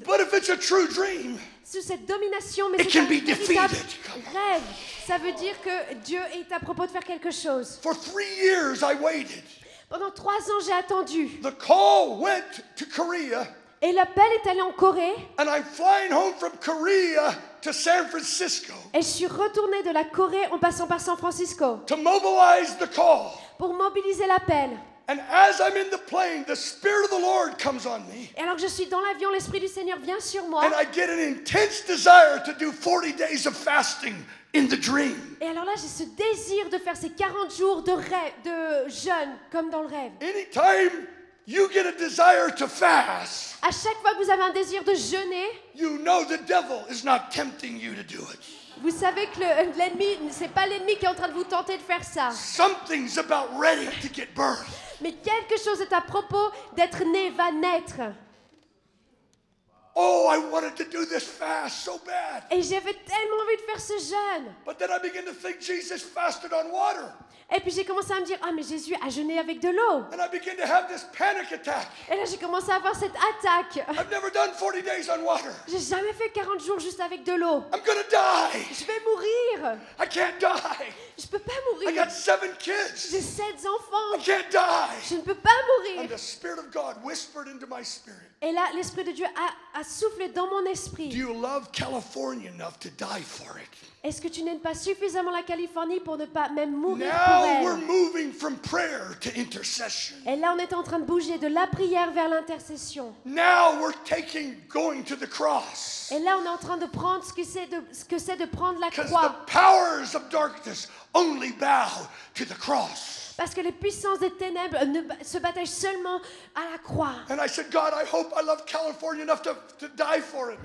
But if it's a true dream, sous cette domination, mais it c'est can un be véritable defeated. rêve. Ça veut dire que Dieu est à propos de faire quelque chose. For 3 years I waited. Pendant 3 ans, j'ai attendu. The call went to Korea, Et l'appel est allé en Corée. and I'm flying home from Korea to San Francisco Et je suis retournée de la Corée en passant par San Francisco to mobilize the call. pour mobiliser l'appel. And as I'm in the plane, the Spirit of the Lord comes on me, Et alors que je suis dans l'avion, l'Esprit du Seigneur vient sur moi. and I get an intense desire to do 40 days of fasting in the dream. Et alors là, j'ai ce désir de faire ces 40 jours de rêve, de jeûne, comme dans le rêve. Anytime you get a desire to fast, À chaque fois que vous avez un désir de jeûner, you know the devil is not tempting you to do it. vous savez que l'ennemi, c'est pas l'ennemi qui est en train de vous tenter de faire ça. Something's about ready to get birthed. Mais quelque chose est à propos d'être né, va naître. Oh, I wanted to do this fast so bad. Et j'avais tellement envie de faire ce jeûne. But then I began to think Jesus fasted on water. Et puis j'ai commencé à me dire, ah mais Jésus a jeûné avec de l'eau. And I began to have this panic attack. Et là j'ai commencé à avoir cette attaque. I've never done 40 days on water. J'ai jamais fait 40 jours juste avec de l'eau. I'm gonna die. Je vais mourir. I can't die. Je peux pas I mourir. got 7 kids. J'ai 7 I enfants. can't die. Je ne peux pas And mourir. the Spirit of God whispered into my spirit, Et là, l'Esprit de Dieu a soufflé dans mon do esprit. you love California enough to die for it? Est-ce que tu n'aimes pas suffisamment la Californie pour ne pas même mourir pour Now we're elle? moving from prayer to intercession. Et là, on est en train de bouger de la prière vers l'intercession. Now we're going to the cross. Et là, on est en train de prendre ce que c'est de prendre la Because the croix. powers of darkness only bow to the cross. Parce que les puissances des ténèbres se bataillent seulement à la croix. And I said, God, I hope I love California enough to die for it.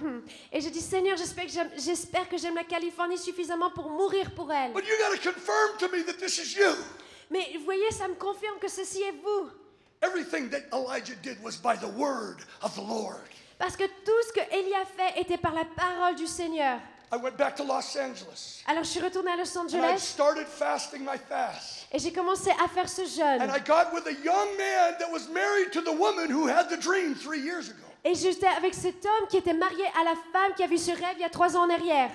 Et je dis, Seigneur, j'espère que j'aime la Californie suffisamment pour mourir pour elle. But you got to confirm to me that this is you. Mais vous voyez, ça me confirme que ceci est vous. Everything that Elijah did was by the word of the Lord. Parce que tout ce que Élie a fait était par la parole du Seigneur. I went back to Los Angeles. Alors je suis retournée à Los And I Angeles started fasting my fast. et j'ai commencé à faire ce jeûne. And I got with a young man that was married to the woman who had the dream 3 years ago. Et j'étais avec cet homme qui était marié à la femme qui a vu ce rêve il y a 3 ans en arrière.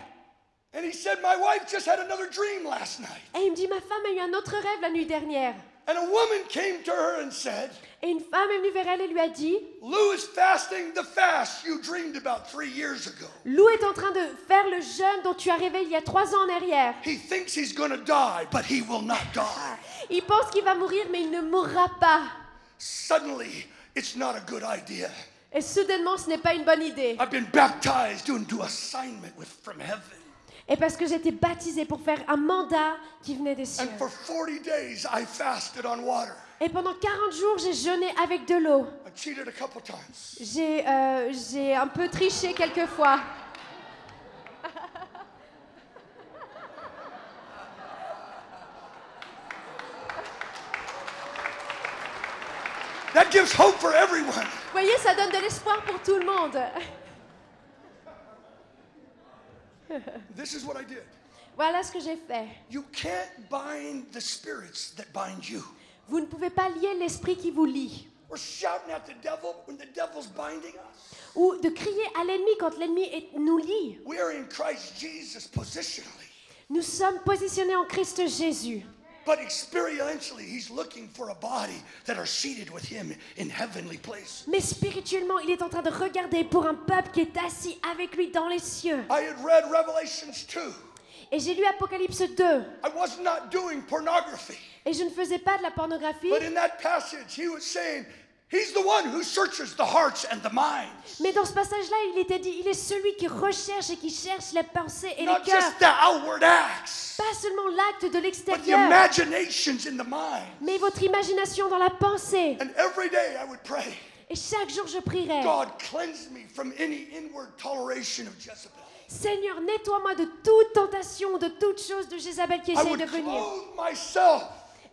And he said, my wife just had another dream last night. Et il me dit, ma femme a eu un autre rêve la nuit dernière. And a woman came to her and said, Et une femme est venue vers elle et lui a dit, Lou is fasting the fast you dreamed about 3 years ago. Lou est en train de faire le jeûne dont tu as rêvé il y a 3 ans en arrière. He thinks he's going to die, but he will not die. Il pense qu'il va mourir, mais il ne mourra pas. Suddenly, it's not a good idea. Et soudainement, ce n'est pas une bonne idée. I've been baptized due to assignment from heaven. Et parce que j'ai été baptisée pour faire un mandat qui venait des cieux. And for 40 days, I fasted on water. Et pendant 40 jours, j'ai jeûné avec de l'eau. I cheated a couple times. J'ai un peu triché quelquefois. That gives hope for everyone. Vous voyez, ça donne de l'espoir pour tout le monde. This is what I did. Voilà ce que j'ai fait. You can't bind the spirits that bind you. Vous ne pouvez pas lier l'esprit qui vous lie. We're shouting at the devil when the devil's binding us. Ou de crier à l'ennemi quand l'ennemi nous lie. We are in Christ Jesus positionally. Nous sommes positionnés en Christ Jésus. But experientially, he's looking for a body that are seated with him in heavenly places. Mais spirituellement, il est en train de regarder pour un peuple qui est assis avec lui dans les cieux. I had read Revelations 2. Et j'ai lu Apocalypse 2. I was not doing pornography. Et je ne faisais pas de la pornographie. But in that passage, he was saying, he's the one who searches the hearts and the minds. Mais dans ce passage-là, il était dit, il est celui qui recherche et qui cherche les pensées et Not les cœurs. just the outward acts, Pas seulement l'acte de but the l'extérieur, imaginations in the mind. mais votre imagination dans la pensée. And every day I would pray, Et chaque jour, je prierai. God, cleanse me from any inward toleration of Jezebel. Seigneur, nettoie-moi de toute tentation, de toute chose de Jézabel qui I essaye would de venir. clothe myself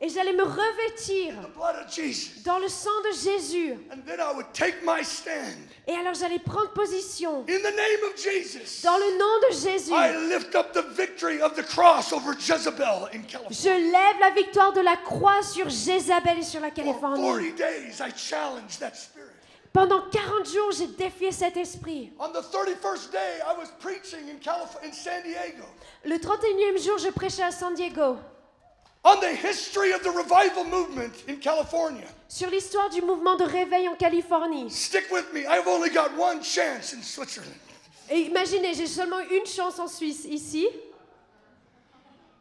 Et j'allais me revêtir in the blood of Jesus. dans le sang de Jésus. And then I would take my stand. Et alors j'allais prendre position In the name of Jesus, dans le nom de Jésus. I lift up the victory of the cross over Jezebel in California. Je lève la victoire de la croix sur Jézabel et sur la For Californie. 40 days, I challenged that spirit. Pendant 40 jours, j'ai défié cet esprit. On the 31st day, I was preaching in San Diego Le 31e jour, je prêchais à San Diego on the history of the revival movement in California. sur l'histoire du mouvement de réveil en Californie. Stick with me. I've only got one chance in Switzerland. Et imaginez, j'ai seulement une chance en Suisse, ici.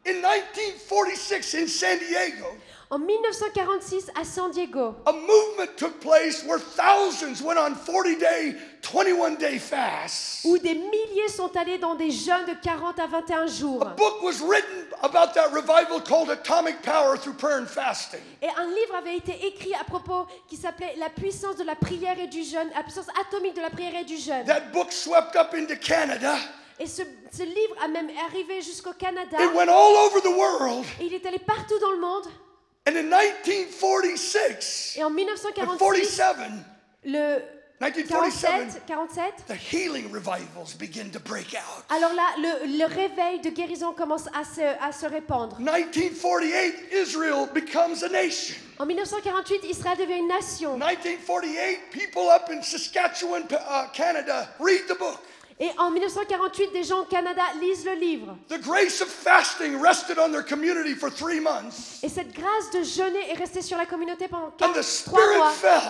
In 1946 in San Diego, En 1946, à San Diego, a movement took place where thousands went on 40-day, 21-day fasts. où des milliers sont allés dans des jeûnes de 40 à 21 jours. A book was written about that revival called Atomic Power Through Prayer and Fasting. Et un livre avait été écrit à propos qui s'appelait La puissance de la prière et du jeûne, la puissance atomique de la prière et du jeûne. That book swept up into Canada. Et ce livre a même arrivé jusqu'au Canada. It went all over the world. Et il est allé partout dans le monde. And in 1946 Et en and 1946, 47, le 1947, 47, the healing revivals begin to break out. alors là, le réveil de guérison commence à se répandre. 1948, Israel becomes a nation. En 1948, Israël devient une nation. 1948, people up in Saskatchewan, Canada, read the book. Et en 1948, des gens au Canada lisent le livre. The grace of fasting rested on their community for 3 months. Et cette grâce de jeûner est restée sur la communauté pendant And the 3 Spirit mois. fell.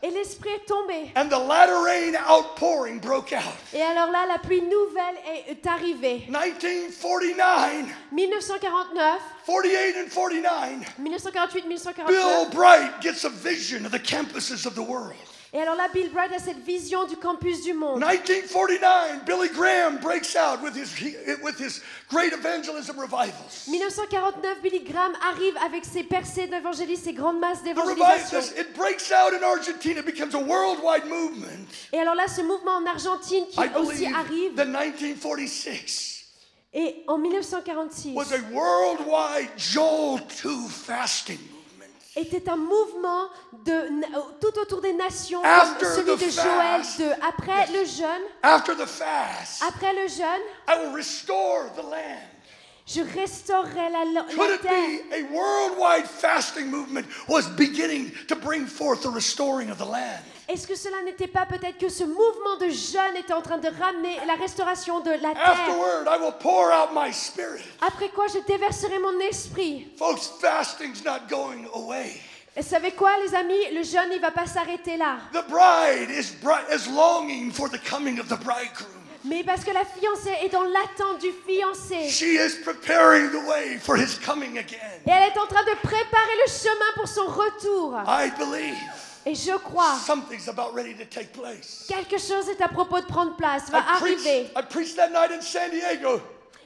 Et l'esprit est tombé. And the latter rain outpouring broke out. Et alors là, la pluie nouvelle est arrivée. 1949, 1949, 48 and 49, 1948, Bill 1949. Bright gets a vision of the campuses of the world. Et alors là, Bill Bright a cette vision du campus du monde. 1949, Billy Graham breaks out with his great evangelism revivals. 1949, Billy Graham arrive avec ses percées d'évangélisme, ses grandes masses The d'évangélisation. revival, it breaks out in Argentina, becomes a worldwide movement. Et alors là, ce mouvement en Argentine qui I aussi believe arrive. that 1946 Et en 1946, was a worldwide Joel 2 fasting movement. était un mouvement tout autour des nations, After comme celui the de Joël fast. 2. Après le jeûne, After the fast, après le jeûne, I will restore the land. Je restaurerai la Could it terre. be a worldwide fasting movement was beginning to bring forth the restoring of the land? Est-ce que cela n'était pas peut-être que ce mouvement de jeûne était en train de ramener la restauration de la terre? Afterward, I will pour out my spirit. Après quoi je déverserai mon esprit. Folks, fasting's not going away. Et savez quoi les amis? Le jeûne il va pas s'arrêter là. The bride is longing for the coming of the bridegroom. Mais parce que la fiancée est dans l'attente du fiancé. She is preparing the way for his coming again. Et elle est en train de préparer le chemin pour son retour. I believe Et je crois, something's about ready to take place. quelque chose est à propos de prendre place, va arriver. I preached that night in San Diego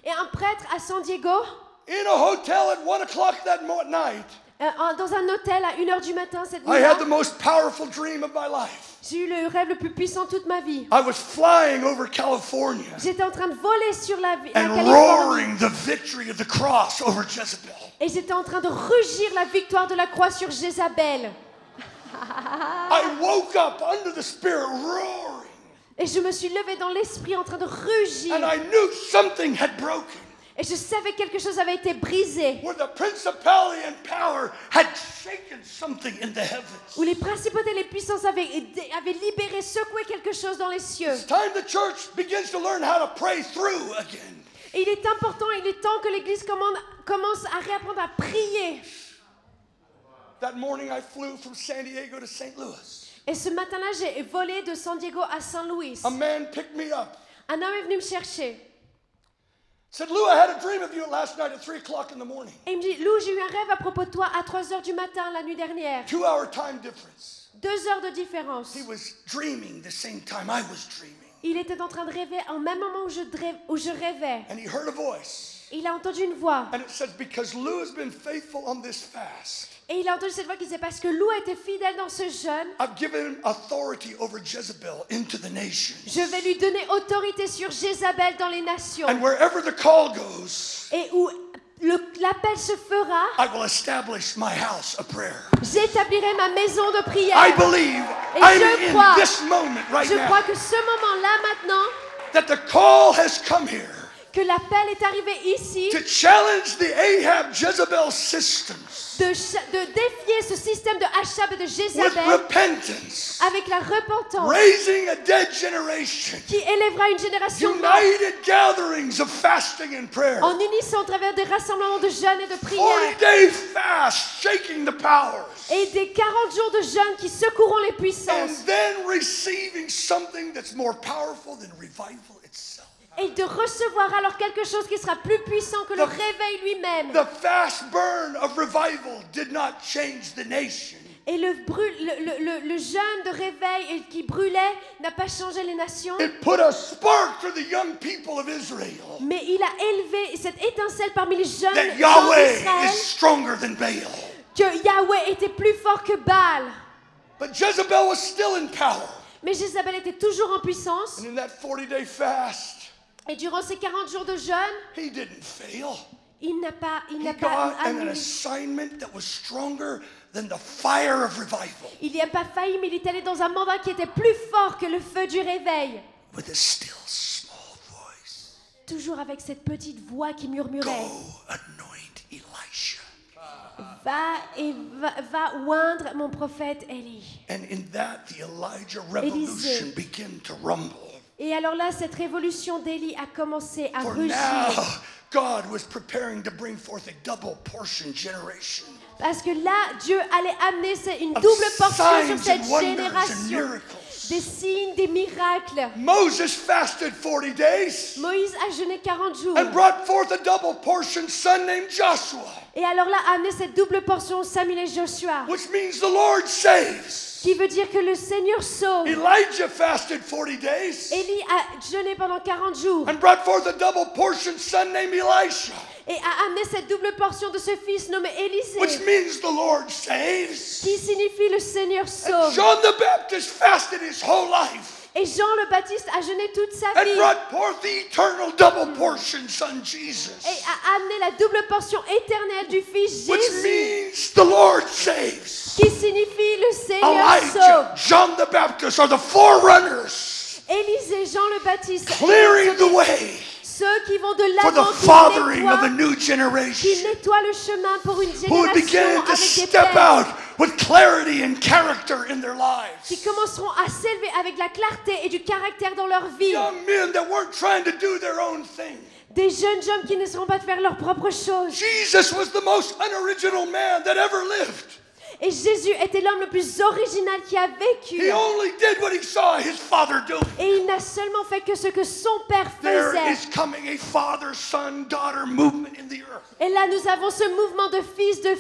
Et un prêtre à San Diego, in a hotel at 1 o'clock that night. dans un hôtel à 1h du matin cette I had nuit-là, the most powerful dream of my life. j'ai eu le rêve le plus puissant toute ma vie. I was flying over California J'étais en train de voler sur la and Californie. roaring the victory of the cross over Jezebel. Et j'étais en train de rugir la victoire de la croix sur Jézabel. I woke up under the Spirit roaring, Et je me suis levée dans l'esprit en train de rugir. and I knew something had broken, Et je savais que quelque chose avait été brisé. where the principality and power had shaken something in the heavens. Où les principautés et les puissances avaient libéré, secoué quelque chose dans les cieux. It's time the church begins to learn how to pray through again. Et il est important, il est temps que l'Église commence à réapprendre à prier. That morning I flew from San Diego to St. Louis. Et ce matin-là, j'ai volé de San Diego à Saint Louis. A man picked me up. Un homme est venu me chercher. Said, Lou, I had a dream of you last night at 3 o'clock in the morning. Et il me dit, Lou, j'ai eu un rêve à propos de toi à 3h du matin la nuit dernière. 2-hour time difference. 2 heures de différence. He was dreaming the same time I was dreaming. Il était en train de rêver au même moment où je rêvais. And he heard a voice. Il a entendu une voix. And it says, because Lou has been faithful on this fast, Et il a entendu cette voix qui disait, parce que Lou a été fidèle dans ce jeûne, I've given him authority over Jezebel into the nations. je vais lui donner autorité sur Jézabel dans les nations. And wherever the call goes, Et où l'appel se fera, I will establish my house of prayer. j'établirai ma maison de prière. I believe Et I'm je in crois, this moment right je crois now que ce moment-là maintenant, that the call has come here que l'appel est arrivé ici, to challenge the Ahab Jezebel systems de défier ce système de Achab et de with Jézabel repentance, avec la repentance raising a dead generation, qui élèvera une génération morte united gatherings of fasting and prayer, en unissant au travers des rassemblements de jeûne et de 40 prière day fast shaking the powers, et des 40 jours de jeûne qui secoueront les and puissances then receiving something that's more powerful than revival itself. et de recevoir alors quelque chose qui sera plus puissant que le réveil lui-même. The fast burn of revival did not change the nation. Et le jeûne de réveil qui brûlait n'a pas changé les nations, It put a spark for the young people of Israel mais il a élevé cette étincelle parmi les jeunes that gens Yahweh d'Israël is stronger than Baal. que Yahweh était plus fort que Baal. But Jezebel was still in power. Mais Jézabel était toujours en puissance. And in that 40-day fast, Et durant ces 40 jours de jeûne, he didn't fail. il n'a pas He got an annulé. assignment that was stronger than the fire of revival Il n'y a pas failli, mais il est allé dans un mandat qui était plus fort que le feu du réveil. with a still small voice. Toujours avec cette petite voix qui Go murmurait. anoint Elisha. Va oindre mon prophète Élie. And in that, the Elijah revolution began to rumble. Et alors là, cette révolution d'Élie a commencé à For rugir. now, God was preparing to bring forth a double portion generation Parce que là, Dieu allait amener une of double portion sur signs cette and wonders and génération. miracles. Des signes, des miracles. Moses fasted 40 days Moïse a jeûné 40 jours. and brought forth a double portion son named Joshua, Et alors là, a amené cette double portion Samuel et Joshua. which means the Lord saves. Qui veut dire que le Seigneur sauve. Elijah fasted 40 days Élie a jeûné pendant 40 jours. and brought forth a double portion son named Elisha, Et a amené cette double portion de ce fils nommé which Élisée. means the Lord saves. Qui signifie le Seigneur And sauve. John the Baptist fasted his whole life Et Jean le Baptiste a jeûné toute sa and vie. brought forth the eternal double portion son Jesus, Et a amené la double portion éternelle du Fils which Jésus. means the Lord saves. Qui signifie le Seigneur Elijah, sauve. John the Baptist are the forerunners, Élisée, Jean le Baptiste clearing the way Ceux qui vont de for the l'avant, fathering of a new qui generation, nettoient le chemin pour une who would begin génération to avec des step pères, out with clarity and character in their qui lives. commenceront à s'élever avec la clarté et du caractère dans leur vie. Young men that weren't trying to do their own thing. Des jeunes hommes qui ne seront pas de faire leur propre chose. Jesus was the most unoriginal man that ever lived. Et Jésus était l'homme le plus original qui a vécu. He only did what he saw his father doing. Et il n'a seulement fait que ce que son père There faisait. is coming a father, son, daughter movement in the earth. Et là, nous avons ce mouvement de fils, de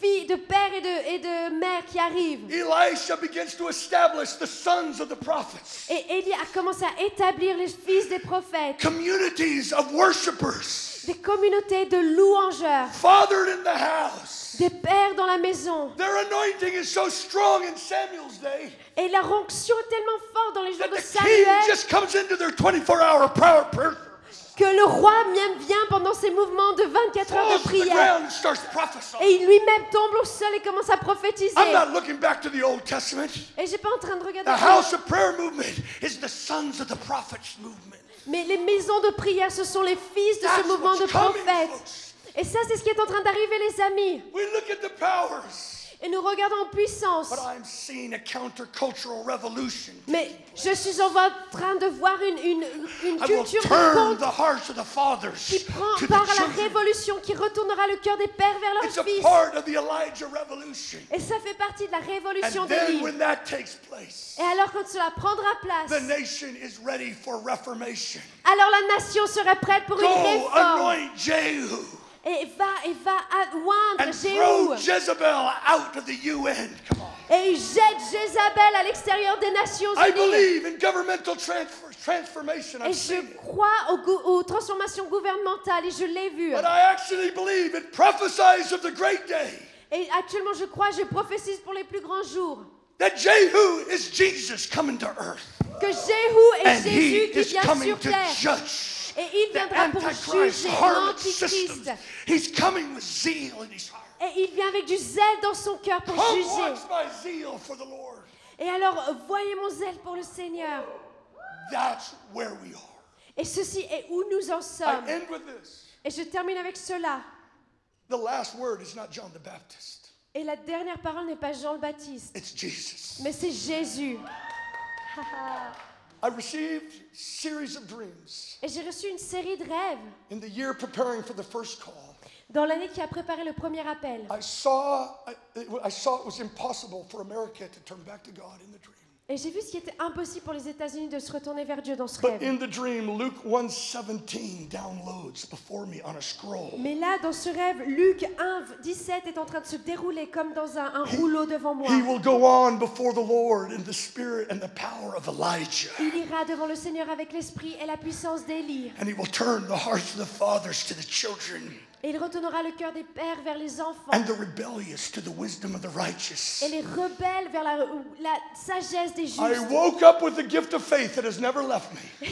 filles, de père et de mère qui arrive. Elisha begins to establish the sons of the prophets, Et Élie a commencé à établir les fils des prophètes, communities of worshipers, des communautés de louangeurs, fathered in the house. des pères dans la maison. Their anointing is so strong in Samuel's day Et la onction est tellement forte dans les jours that de the king Samuel just comes into their 24-hour prayer. que le roi même vient pendant ces mouvements de 24 heures Falls de to the prière. ground and starts prophesying. Et il lui-même tombe au sol et commence à prophétiser. I'm not looking back to the Old Testament. Et je suis pas en train de regarder The ça. house of prayer movement is the sons of the prophets movement. Mais les maisons de prière, ce sont les fils de ce That's mouvement de what's coming, prophètes. folks. Et ça, c'est ce qui est en train d'arriver, les amis. We look at the powers, Et nous regardons en puissance. but I'm seeing a countercultural revolution. Mais je suis en train de voir une I will culture de turn contre the hearts of the fathers qui prend to part the à la children. révolution, qui retournera le cœur des pères vers It's a leurs fils. part of the Elijah revolution. Et ça fait partie de la révolution And then d'Élie. when that takes place, Et alors quand cela prendra place, the nation is ready for reformation. alors la nation serait prête pour une Go réforme. anoint Jehu Et va oindre and throw Jéhu. Jezebel out of the UN. Come on. Et il jette Jézabel à l'extérieur des Nations I Unies. believe in governmental transformation. Et I've je seen it. crois aux transformations gouvernementales et je l'ai vu. But I actually believe it prophesies of the great day. Et actuellement, je crois, je prophétise pour les plus grands jours That Jehu is Jesus coming to earth. que Jéhu est And he Jésus qui is vient coming sur to terre. judge Et il the viendra pour Antichrist juger harlot system. l'Antichrist. He's coming with zeal in his heart. Et il vient avec du zèle dans son cœur pour Come juger. watch my zeal for the Lord. Et alors, voyez mon zèle pour le Seigneur. That's where we are. Et ceci est où nous en I sommes. end with this. Et je termine avec cela. The last word is not John the Baptist. Et la dernière parole n'est pas Jean le Baptiste, It's Jesus. mais c'est Jésus. I received a series of dreams Et j'ai reçu une série de rêves in the year preparing for the first call. dans l'année qui a préparé le premier appel. I saw it was impossible for America to turn back to God in the dream. Et j'ai vu ce qui était impossible pour les États-Unis de se retourner vers Dieu dans ce But rêve. in the dream, Luke 1:17 downloads before me on a scroll. Mais là, dans ce rêve, Luc 1:17 est en train de se dérouler comme dans un rouleau devant moi. He will go on before the Lord in the spirit and the power of Elijah. Il ira devant le Seigneur avec l'esprit et la puissance d'Élie. And he will turn the hearts of the fathers to the children Et il retournera le cœur des pères vers les enfants. and the rebellious to the wisdom of the righteous. Et les rebelles vers la sagesse des I justes. woke up with the gift of faith that has never left me.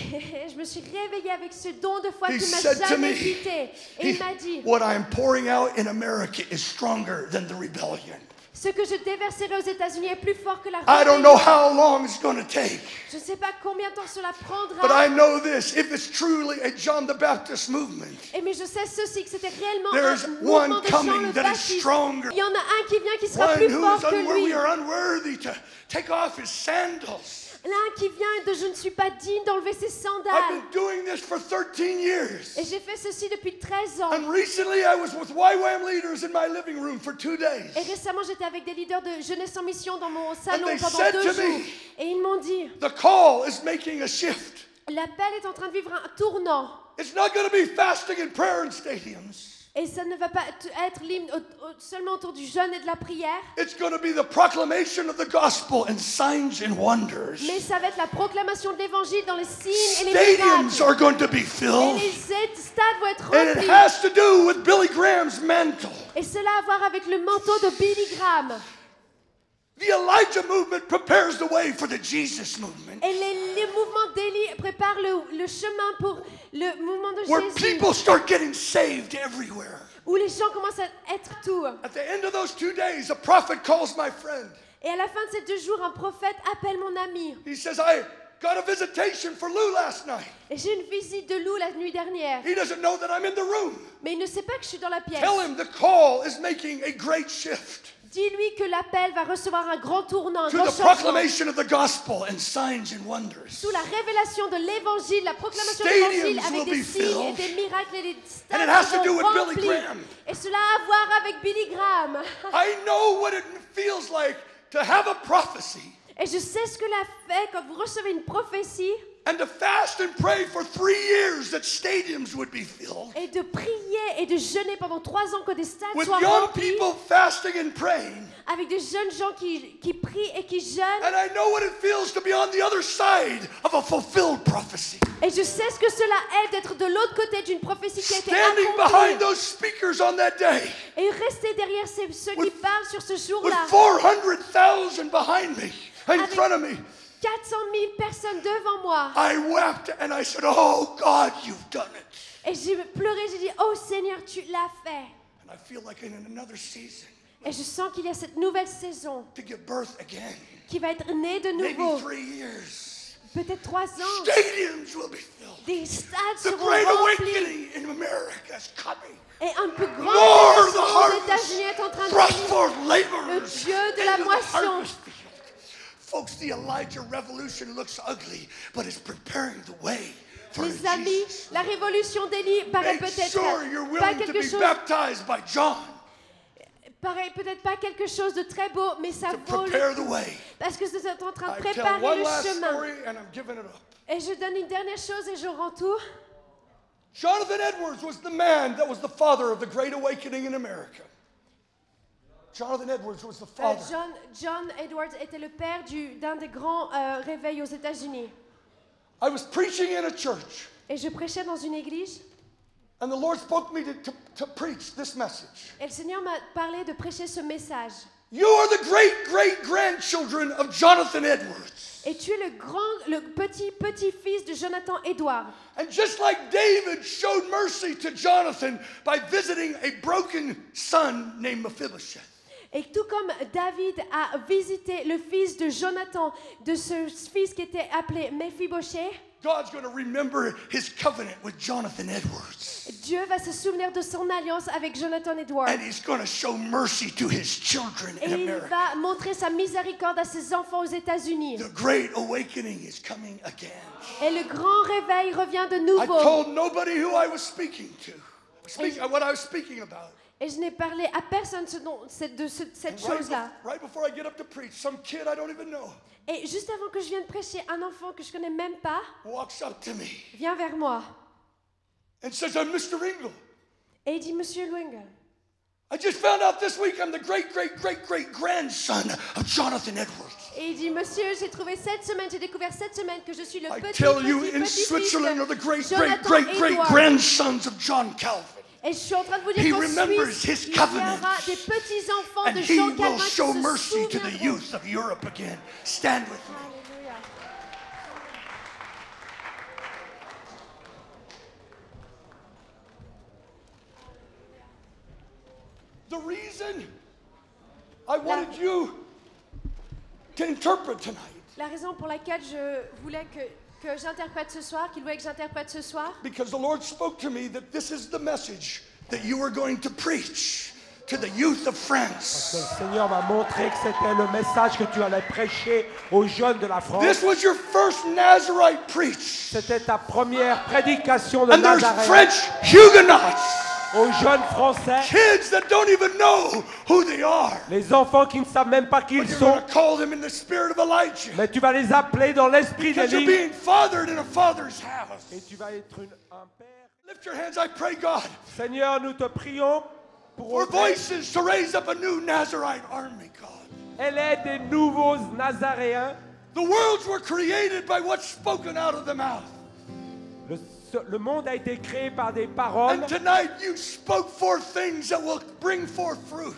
Je me suis réveillée avec ce don de foi He qui m'a said to jamais me, quitté. Et il m'a dit, what I'm pouring out in America is stronger than the rebellion. ce que je déverserai aux États-Unis est plus fort que la I don't know rébellion. how long it's going to take, Je ne sais pas combien de temps cela but prendra. I know this. If it's truly a John the Baptist movement, Mais je sais ceci, que c'était réellement there's un one mouvement de Jean coming le that is Baptiste. stronger. Il y en a un qui vient qui sera One plus who fort is que unworthy. lui. We are unworthy to take off his sandals. L'un qui vient de je ne suis pas digne d'enlever ses I've sandales. been doing this for 13 years. Et j'ai fait ceci depuis 13 ans. And recently I was with YWAM leaders in my living room for 2 days. Et récemment, j'étais avec des leaders de Jeunesse en Mission dans mon salon they pendant said 2 to jours. me, Et ils m'ont dit, The call is making a shift. l'appel est en train de vivre un tournant. It's not going to be fasting and prayer in stadiums. Et ça ne va pas être seulement autour du jeûne et de la prière, It's going to be the proclamation of the gospel and signs and wonders. mais ça va être la proclamation de l'évangile dans les signes et les Stadiums miracles. are going to be Et filled. les stades vont être And it remplis. has to do with Billy Graham's mantle. Et cela a à voir avec le manteau de Billy Graham. The Elijah movement prepares the way for the Jesus movement, Et les mouvements d'Élie préparent le chemin pour le mouvement de where Jésus, people start getting saved everywhere. où les gens commencent à être tout. At the end of those 2 days, a prophet calls my friend. Et à la fin de ces 2 jours, un prophète appelle mon ami. He says, got a visitation for Lou last night. Et j'ai une visite de Lou la nuit dernière. He doesn't know that I'm in the room. Mais il ne sait pas que je suis dans la pièce. Tell him the call is making a great shift Dis-lui que l'appel va recevoir un grand tournant, un to grand the changement. proclamation of the gospel and signs and wonders. Sous la révélation de l'évangile, la proclamation de Stadiums l'évangile will avec be des signes et filled. des miracles et des And stades it has to do seront with Billy remplis. Graham. Et cela a à voir avec Billy Graham. I know what it feels like to have a prophecy Et je sais ce que cela fait quand vous recevez une prophétie and to fast and pray for 3 years that stadiums would be filled et de prier et de jeûner pendant 3 ans que des stades with soient young remplis people fasting and praying. avec des jeunes gens qui prient et qui jeûnent. And I know what it feels to be on the other side of a fulfilled prophecy. Et je sais ce que cela est d'être de l'autre côté d'une prophétie qui a été Standing behind accomplie. those speakers on that day Et rester derrière ceux qui With- parlent sur ce with jour-là. 400,000 behind me, in Avec- front of me. 400 000 personnes devant moi. I wept and I said, "Oh God, you've done it." Et j'ai pleuré, j'ai dit, oh Seigneur, tu l'as fait. And I feel like in another season Et je sens qu'il y a cette nouvelle saison to give birth again. qui va être née de Maybe nouveau. 3 years. Peut-être 3 ans. Stadiums will be filled. Des stades The seront Great remplis. Awakening in America is coming. Et un plus grand Lord of the révélation aux États-Unis harvest, est en train de thrust venir. forth Le laborers Dieu de la into the moisson. harvest field. Folks, the Elijah revolution looks ugly, but it's preparing the way for Les amis, Jesus. la révolution d'Élie paraît Make peut-être sure you're pas willing to quelque be chose, baptized by John paraît peut-être pas quelque chose de très beau, mais ça to vaut prepare le the coup. way. Parce que vous êtes en train de I tell préparer one le last chemin. story and I'm giving it up. Et je donne une dernière chose et je rends tout. Jonathan Edwards was the man that was the father of the Great Awakening in America. Jonathan Edwards was the father. John Edwards était le père d'un des grands réveils aux États-Unis. I was preaching in a church, Et je prêchais dans une église. and the Lord spoke me to preach this message. Et le Seigneur m'a parlé de prêcher ce message. You are the great-great-grandchildren of Jonathan Edwards. Et tu es le petit-fils de Jonathan Edwards. And just like David showed mercy to Jonathan by visiting a broken son named Mephibosheth, Et tout comme David a visité le fils de Jonathan, de ce fils qui était appelé Mephibosheth, God's going to remember his covenant with Jonathan Edwards. Dieu va se souvenir de son alliance avec Jonathan Edwards. And he's going to show mercy to his children Et in il America. va montrer sa miséricorde à ses enfants aux États-Unis. The great awakening is coming again. Et le grand réveil revient de I nouveau. told nobody who I was speaking to, what I was speaking about. Et je n'ai parlé à personne de cette chose-là. Right before I get up to preach, some kid I don't even know Et juste avant que je vienne prêcher, un enfant que je connais même pas walks up to me vient vers moi. and says, "I'm Mr. Ringle. Et il dit, Monsieur Lwenge, I just found out this week I'm the great-great-great-great-grandson of Jonathan Edwards." et il dit, Monsieur, j'ai découvert cette semaine que je suis le I petit, tell you, in petit-fils Switzerland are the de Jonathan Edwards. great-great-great-great-grandsons of John Calvin. Et je suis en train de vous dire He qu'en remembers Suisse, his il y covenant. aura des petits-enfants And de he Jean will Calvin show qui se mercy to the souviendront. youth of Europe again. Stand with me. Alléluia. The reason I wanted you to interpret tonight La raison pour laquelle je voulais que j'interprète ce soir, qu'il voulait que j'interprète ce soir, because the Lord spoke to me that this is the message that you are going to preach to the youth of France. Le Seigneur m'a montré que c'était le message que tu allais prêcher aux jeunes de la France. This was your first Nazarite preach. C'était ta première prédication de And there's Nazareth French Huguenots, aux jeunes Français, kids that don't even know who they are. les enfants qui ne savent même pas qui ils You're sont, going to call them in the spirit of Elijah. mais tu vas les appeler dans l'esprit Because you're d'Élie being fathered in a father's house. et tu vas être un père. Lift your hands, I pray, God, Seigneur, nous te prions pour for voices to raise up a new Nazarite army, God. elle est des nouveaux Nazaréens. The worlds were created by what's spoken out of the mouth. Le monde a été créé par des paroles And tonight you spoke forth things that will bring forth fruit.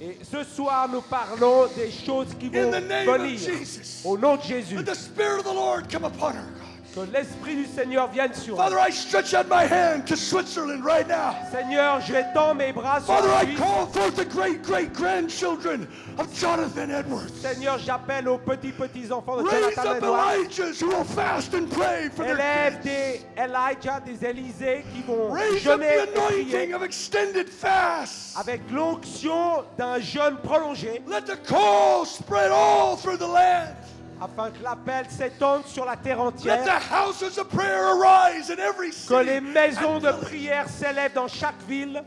et ce soir nous parlons des choses qui In vont the name of venir Jesus. au nom de Jésus. Let the Spirit of the Lord come upon her, God. Que l'Esprit du Seigneur vienne sur Father, nous. I stretch out my hand to Switzerland right now. Seigneur, j'étends mes bras sur Father, la I Suisse. call forth the great-great-grandchildren of Jonathan Edwards. Seigneur, j'appelle aux petits-enfants de Raise Jonathan up Edwards. Elijahs who will fast and pray for their Élève kids. des Elijah, des Élysées qui vont Raise up jeûner the et prier anointing of extended fast. avec l'onction d'un jeûne prolongé Let the call spread all through the land. afin que l'appel s'étende sur la terre Let the entière, houses of prayer arise in every que les city. maisons and de village. prière s'élèvent dans chaque ville.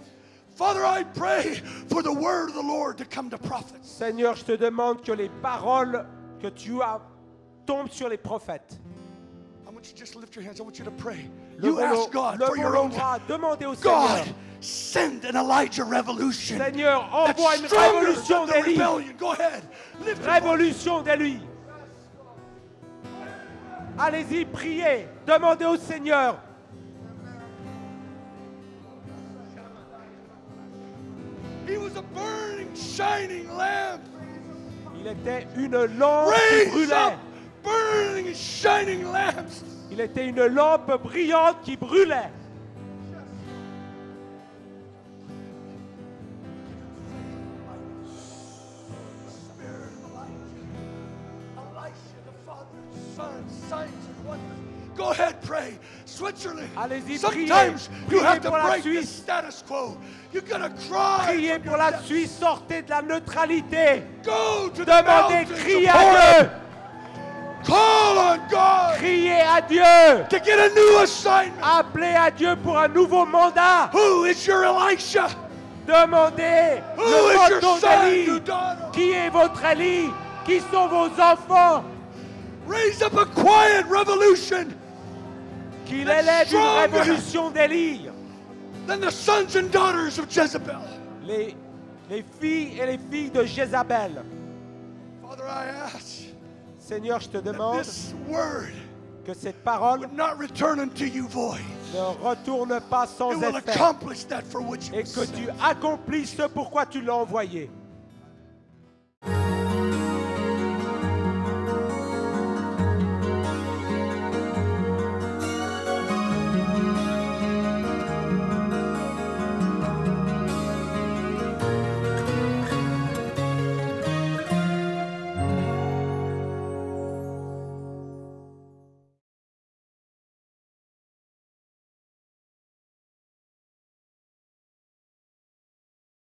Father, I pray for the word of the Lord to come to prophets. Seigneur, je te demande que les paroles que tu as tombent sur les prophètes. I want you to just lift your hands. I want you to pray. Levons You ask God for levons your nos own bras, demandez au God, Seigneur. send an Elijah revolution. Seigneur, That's envoie une stronger révolution than the d'Élie. rebellion. Go ahead. Lift your voice. Révolution d'Élie. Allez-y, priez. Demandez au Seigneur. He was a burning, shining lamp. Il était une lampe qui Raise brûlait. up burning, shining lamps. Il était une lampe brillante qui brûlait. Elisha, the Father, Son, signs and wonders. Go ahead, pray. Switzerland. Allez-y, Sometimes priez. you Priez have to pour la break the Suisse. status quo. You gotta cry. Priez from pour your la depths. Suisse. Sortez de la neutralité. Go to the Demandez, mountains criez of à Horeb. Dieu. Call on God Criez à Dieu. to get a new assignment. Appelez à Dieu pour un nouveau mandat. Who is your Elisha? Demandez Who le is your canton son, d'Élie. your daughter? Qui est votre Élie? Qui sont vos enfants? Raise up a quiet revolution Qu'il That's élève une stronger. révolution d'Élie. than the sons and daughters of Jezebel. Les filles et les filles de Jézabel. Father, I ask Seigneur, je te that demande this word que cette parole would not return unto you void. ne retourne pas sans It will effet accomplish that for which you et que sent. tu accomplisses ce pourquoi tu l'as envoyé.